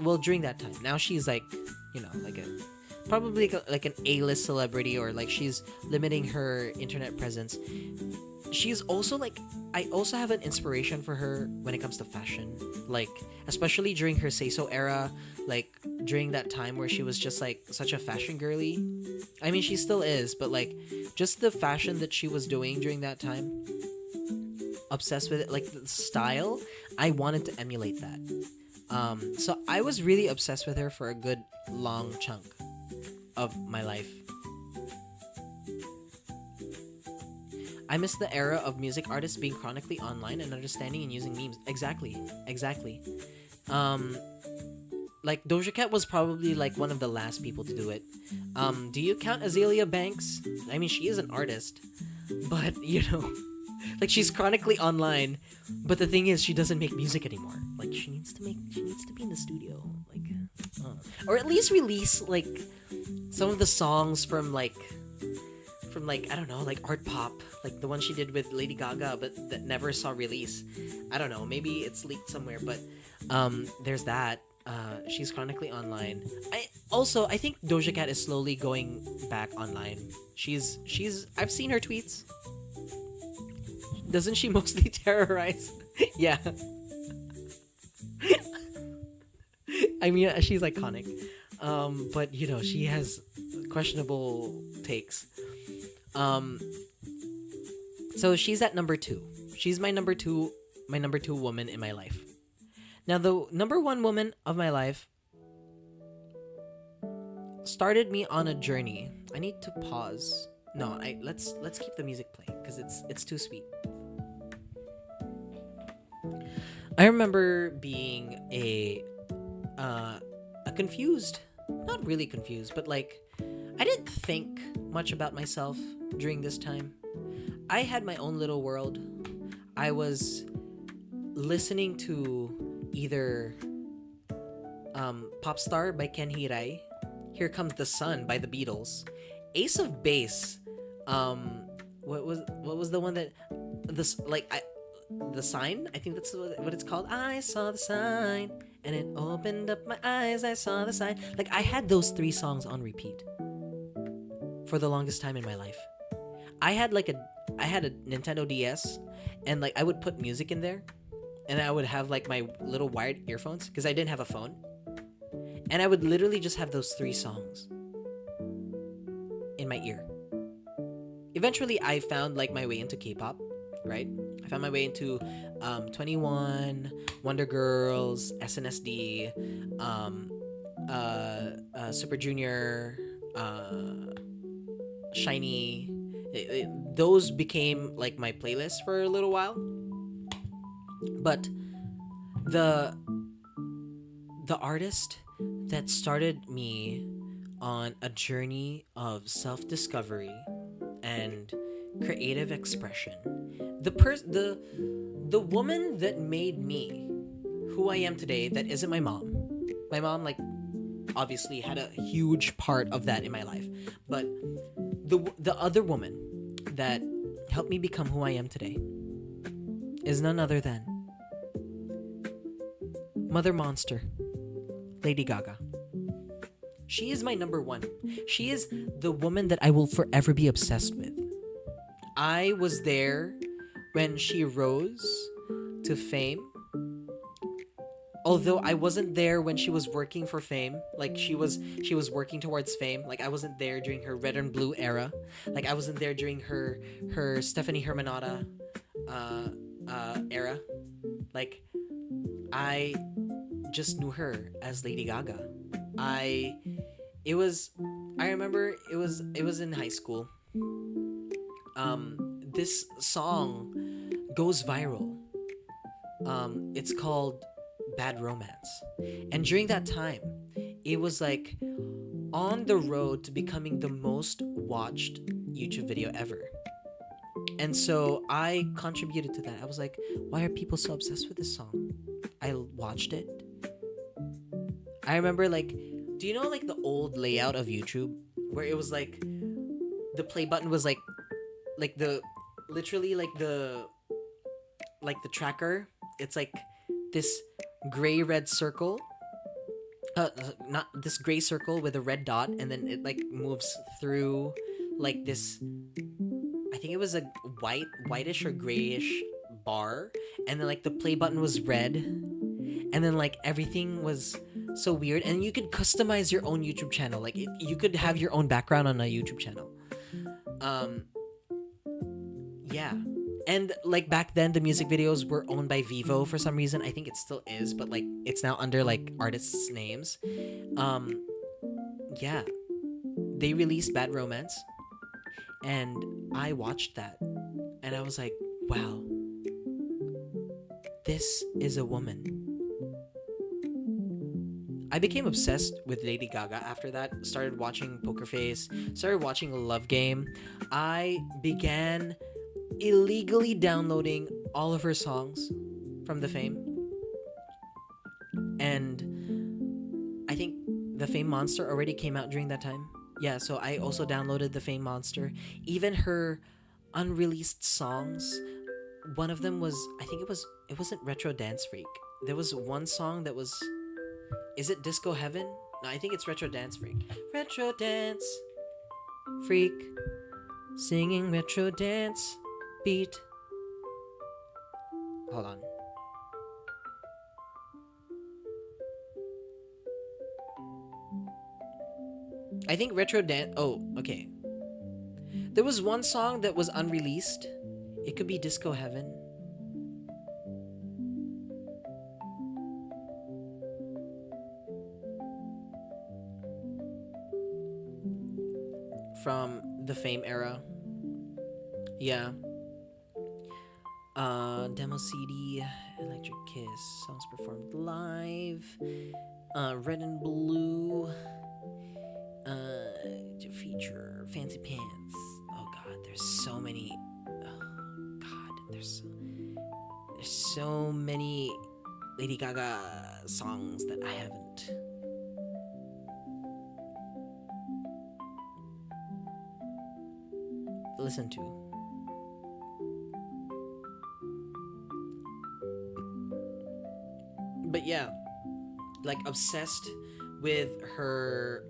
Well, during that time. Now she's like, like probably like an A-list celebrity, or like she's limiting her internet presence. She's also like, I also have an inspiration for her when it comes to fashion, like especially during her Say So era, like during that time where she was just like such a fashion girly. I mean, she still is, but like just the fashion that she was doing during that time, obsessed with it, like the style. I wanted to emulate that. So I was really obsessed with her for a good long chunk of my life. I miss the era of music artists being chronically online and understanding and using memes. Exactly. Like Doja Cat was probably like one of the last people to do it. Do you count Azalea Banks? I mean, she is an artist, but like she's chronically online. But the thing is, she doesn't make music anymore. Like she needs to be in the studio, like, or at least release like some of the songs from like I don't know, like art pop, like the one she did with Lady Gaga, but that never saw release. I don't know, maybe it's leaked somewhere, but there's that. She's chronically online. I think Doja Cat is slowly going back online. She's I've seen her tweets. Doesn't she mostly terrorize? Yeah. I mean, she's iconic. But she has questionable takes. So she's at number 2. She's my number two woman in my life. Now, the number one woman of my life started me on a journey. I need to pause. No, let's keep the music playing because it's too sweet. I remember being a confused, not really confused, but like I didn't think much about myself during this time. I had my own little world. I was listening to either Pop Star by Ken Hirai, Here Comes the Sun by the Beatles, Ace of Base. What was the one that this like I the sign? I think that's what it's called. I saw the sign and it opened up my eyes. I saw the sign. Like I had those three songs on repeat for the longest time in my life. I had a Nintendo DS and like I would put music in there and I would have like my little wired earphones because I didn't have a phone. And I would literally just have those three songs in my ear. Eventually I found like my way into K-pop, right? I found my way into 21, Wonder Girls, SNSD, Super Junior, Shiny. Those became like my playlist for a little while. But the the artist that started me on a journey of self-discovery and creative expression, the woman that made me who I am today, that isn't my mom. My mom, like, obviously had a huge part of that in my life, but the other woman that helped me become who I am today is none other than Mother Monster, Lady Gaga. She is my number one. She is the woman that I will forever be obsessed with. I was there when she rose to fame. Although I wasn't there when she was working for fame, like she was working towards fame. Like I wasn't there during her red and blue era. Like I wasn't there during her Stephanie Hermanata era. Like I just knew her as Lady Gaga. I remember it was in high school. This song goes viral. It's called Bad Romance. And during that time, it was like on the road to becoming the most watched YouTube video ever. And so I contributed to that. I was like, why are people so obsessed with this song? I watched it. I remember like, do you know like the old layout of YouTube where it was like the play button was like the literally like the tracker. It's like this gray red circle. Not this gray circle with a red dot, and then it like moves through like this. I think it was a whitish or grayish bar, and then like the play button was red, and then like everything was so weird, and you could customize your own YouTube channel. Like you could have your own background on a YouTube channel. Yeah. And like back then the music videos were owned by Vivo for some reason. I think it still is, but like it's now under like artists' names. Yeah. They released Bad Romance and I watched that and I was like, wow. This is a woman. I became obsessed with Lady Gaga after that. Started watching Poker Face, started watching Love Game. I began illegally downloading all of her songs from the Fame. And I think the Fame Monster already came out during that time. Yeah, so I also downloaded the Fame Monster. Even her unreleased songs, one of them was, I think it wasn't Retro Dance Freak. There was one song that was, is it Disco Heaven? No, I think it's Retro Dance Freak. Retro Dance Freak, singing Retro Dance beat. Hold on. I think Retro Dance. Oh, okay. There was one song that was unreleased. It could be Disco Heaven. from the Fame era. Yeah. Demo CD, Electric Kiss, songs performed live, Red and Blue, to feature Fancy Pants. Oh God, there's so many. Oh God, there's so many Lady Gaga songs that I haven't listened to. But yeah, like with her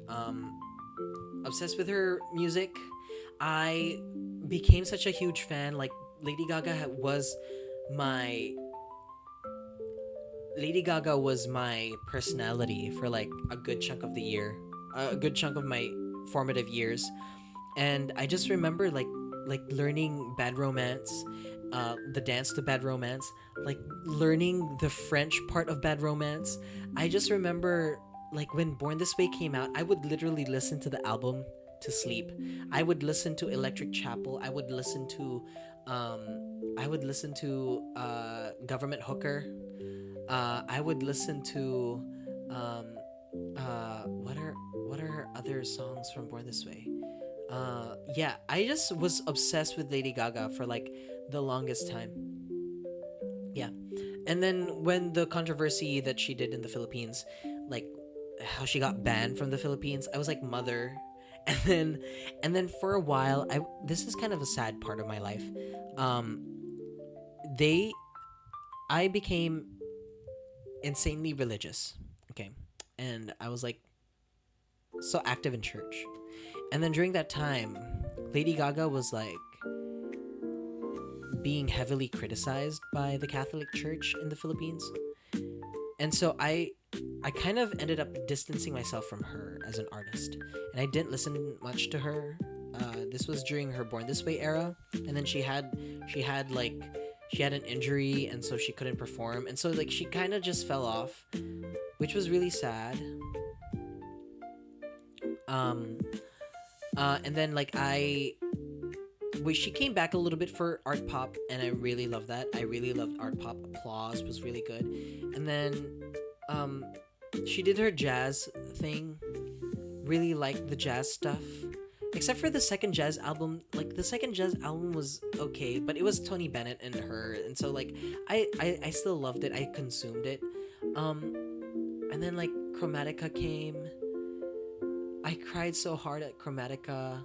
obsessed with her music. I became such a huge fan. Like Lady Gaga was my Lady Gaga was my personality for like a good chunk of the year, a good chunk of my formative years. And I just remember like learning Bad Romance, the dance to Bad Romance, like learning the French part of Bad Romance. I just remember like when Born This Way came out, I would literally listen to the album to sleep. I would listen to Electric Chapel. I would listen to Government Hooker. I would listen to um, what are other songs from Born This Way? Yeah, I just was obsessed with Lady Gaga for like the longest time. Yeah. And then when the controversy that she did in the Philippines, like how she got banned from the Philippines, I was like mother. And then for a while, I this is kind of a sad part of my life. Um they I became insanely religious. Okay. And I was like so active in church. And then during that time, Lady Gaga was like being heavily criticized by the Catholic Church in the Philippines. And so I kind of ended up distancing myself from her as an artist. And I didn't listen much to her. This was during her Born This Way era, and then she had an injury, and so she couldn't perform, and so like she kind of just fell off, which was really sad. Um, and then like she came back a little bit for art pop, and I really loved that. I really loved art pop. Applause was really good, and then she did her jazz thing. Really liked the jazz stuff, except for the second jazz album. Like the second jazz album was okay, but it was Tony Bennett and her, and so like I still loved it. I consumed it. And then like Chromatica came. I cried so hard at Chromatica,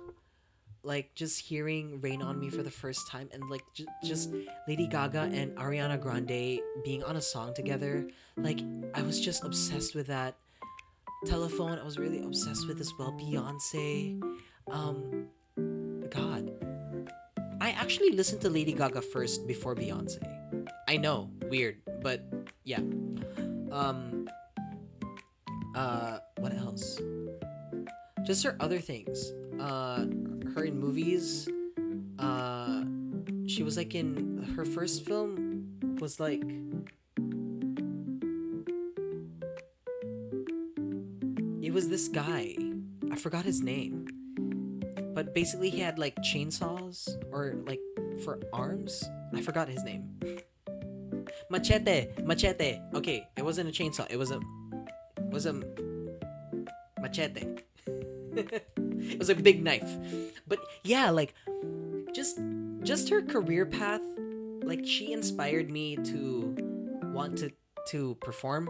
like just hearing Rain on Me for the first time, and like just Lady Gaga and Ariana Grande being on a song together. Like I was just obsessed with that. Telephone, I was really obsessed with as well. Beyonce. God, I actually listened to Lady Gaga first before Beyonce. I know, weird, but yeah. um what else? Just her other things. Her in movies. She was like in her first film was like it was this guy. I forgot his name. But basically he had like chainsaws or like for arms. I forgot his name. Machete. Okay, it wasn't a chainsaw. It was a machete. It was a big knife. But yeah, like just her career path, like she inspired me to want to perform.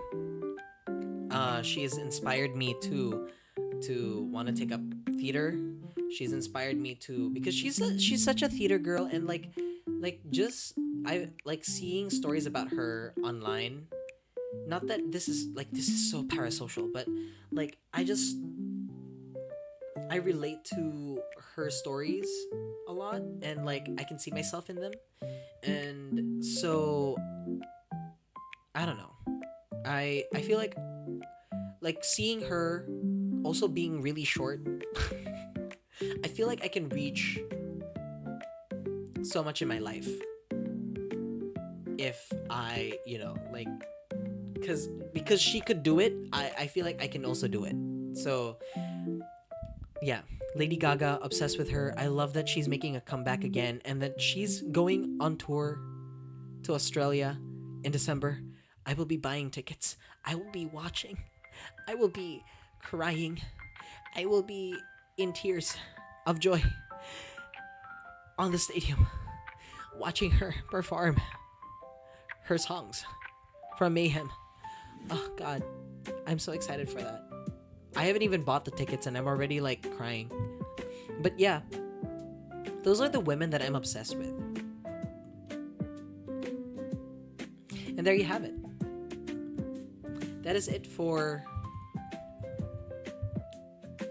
She has inspired me to want to take up theater. She's inspired me to because she's such a theater girl, and just I like seeing stories about her online. Not that this is so parasocial, but like I relate to her stories a lot, and like I can see myself in them. And so I don't know. I feel like seeing her also being really short. I feel like I can reach so much in my life if I, like because she could do it. I feel like I can also do it. So yeah, Lady Gaga, obsessed with her. I love that she's making a comeback again and that she's going on tour to Australia in December. I will be buying tickets. I will be watching. I will be crying. I will be in tears of joy on the stadium watching her perform her songs from Mayhem. Oh god, I'm so excited for that. I haven't even bought the tickets and I'm already like crying. But yeah, those are the women that I'm obsessed with. And there you have it. That is it for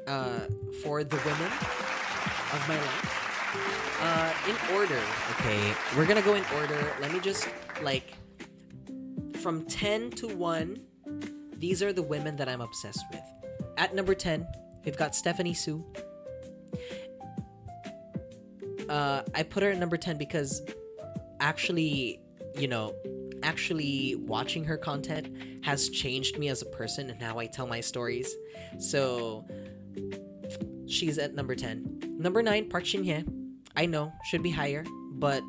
the women of my life. In order, okay, we're gonna go in order. Let me just like from 10 to 1. These are the women that I'm obsessed with. At number 10, we've got Stephanie Sue. I put her at number 10 because actually watching her content has changed me as a person and how I tell my stories. So she's at number 10. Number 9, Park Shin-hye. I know, should be higher, but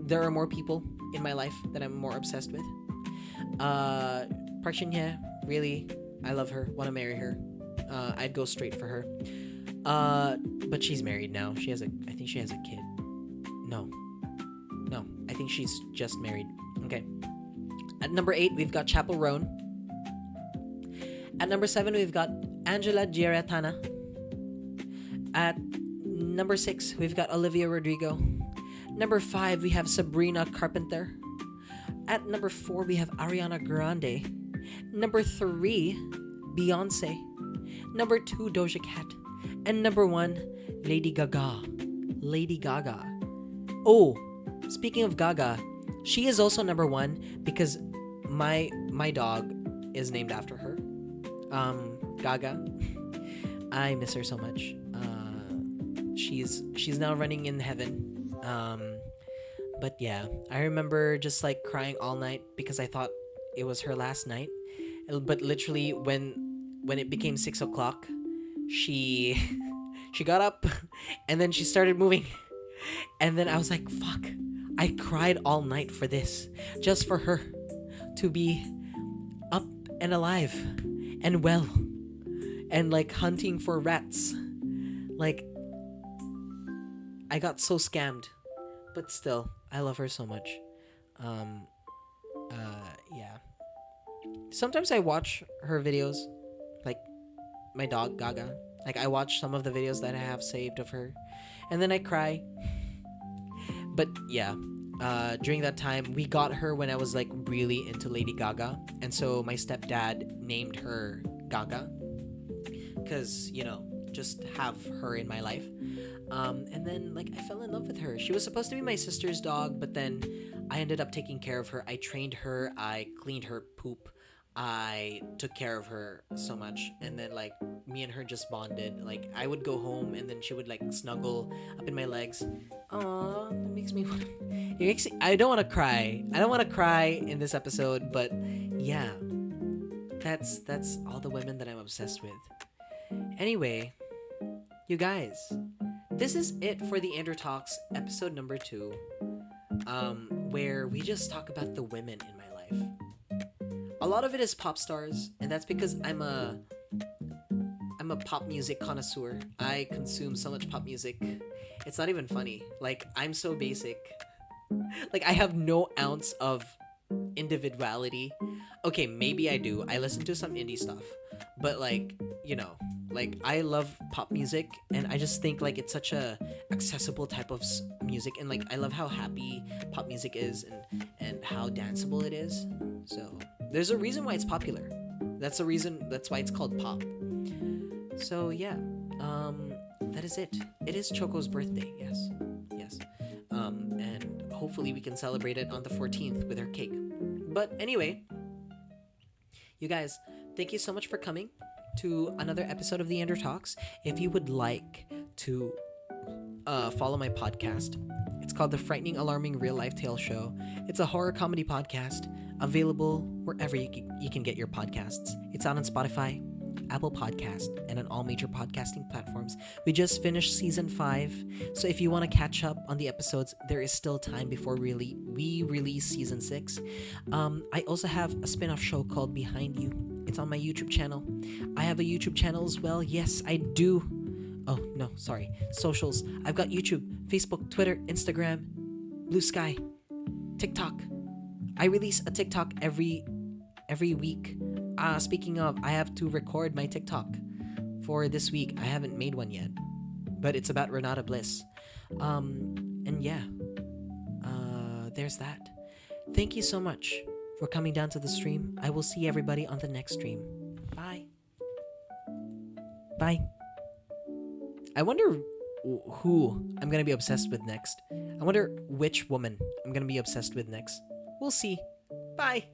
there are more people in my life that I'm more obsessed with. Park Shin-hye, really, I love her, want to marry her. I'd go straight for her. But she's married now. I think she has a kid. No, I think she's just married. Okay. At number 8, we've got Chapel Roan. At number 7, we've got Angela Giarratana. At number 6, we've got Olivia Rodrigo. Number 5, we have Sabrina Carpenter. At number 4, we have Ariana Grande. Number 3, Beyonce. Number 2, Doja Cat. And number 1, Lady Gaga. Lady Gaga. Oh, speaking of Gaga, she is also number 1 because my dog is named after her. Gaga. I miss her so much. She's now running in heaven. But yeah, I remember just like crying all night because I thought it was her last night. But literally when it became 6 o'clock, she got up and then she started moving. And then I was like, fuck. I cried all night for this. Just for her to be up and alive and well and like hunting for rats. Like, I got so scammed. But still, I love her so much. Yeah. Sometimes I watch her videos, like my dog Gaga. Like I watch some of the videos that I have saved of her, and then I cry. But yeah, during that time, we got her when I was like really into Lady Gaga, and so my stepdad named her Gaga, cause just have her in my life. And then like I fell in love with her. She was supposed to be my sister's dog, but then I ended up taking care of her. I trained her. I cleaned her poop. I took care of her so much, and then like me and her just bonded. Like I would go home and then she would like snuggle up in my legs. Aww, that makes me I don't want to cry. I don't want to cry in this episode, but yeah. That's all the women that I'm obsessed with. Anyway, you guys, this is it for the Andrew Talks episode number 2, where we just talk about the women in my life. A lot of it is pop stars, and that's because I'm a pop music connoisseur. I consume so much pop music. It's not even funny. Like, I'm so basic. Like, I have no ounce of individuality. Okay, maybe I do. I listen to some indie stuff. But like, like I love pop music, and I just think like it's such a accessible type of music, and like I love how happy pop music is and how danceable it is. So there's a reason why it's popular. That's why it's called pop. So yeah, that is it. It is Choco's birthday. Yes. And hopefully we can celebrate it on the 14th with her cake. But anyway, you guys, thank you so much for coming to another episode of The Andrew Talks. If you would like to follow my podcast, it's called The Frightening, Alarming Real Life Tale Show. It's a horror comedy podcast available wherever you can get your podcasts. It's out on Spotify. Apple Podcast, and on all major podcasting platforms. We just finished season 5, so if you want to catch up on the episodes, there is still time before we release season 6. I also have a spin-off show called Behind You. It's on my YouTube channel. I have a YouTube channel as well. Yes, I do. Oh, no, sorry. Socials. I've got YouTube, Facebook, Twitter, Instagram, Blue Sky, TikTok. I release a TikTok every week. Speaking of, I have to record my TikTok for this week. I haven't made one yet, but it's about Renata Bliss. And yeah, there's that. Thank you so much for coming down to the stream. I will see everybody on the next stream. Bye. Bye. I wonder who I'm gonna be obsessed with next. I wonder which woman I'm gonna be obsessed with next. We'll see. Bye.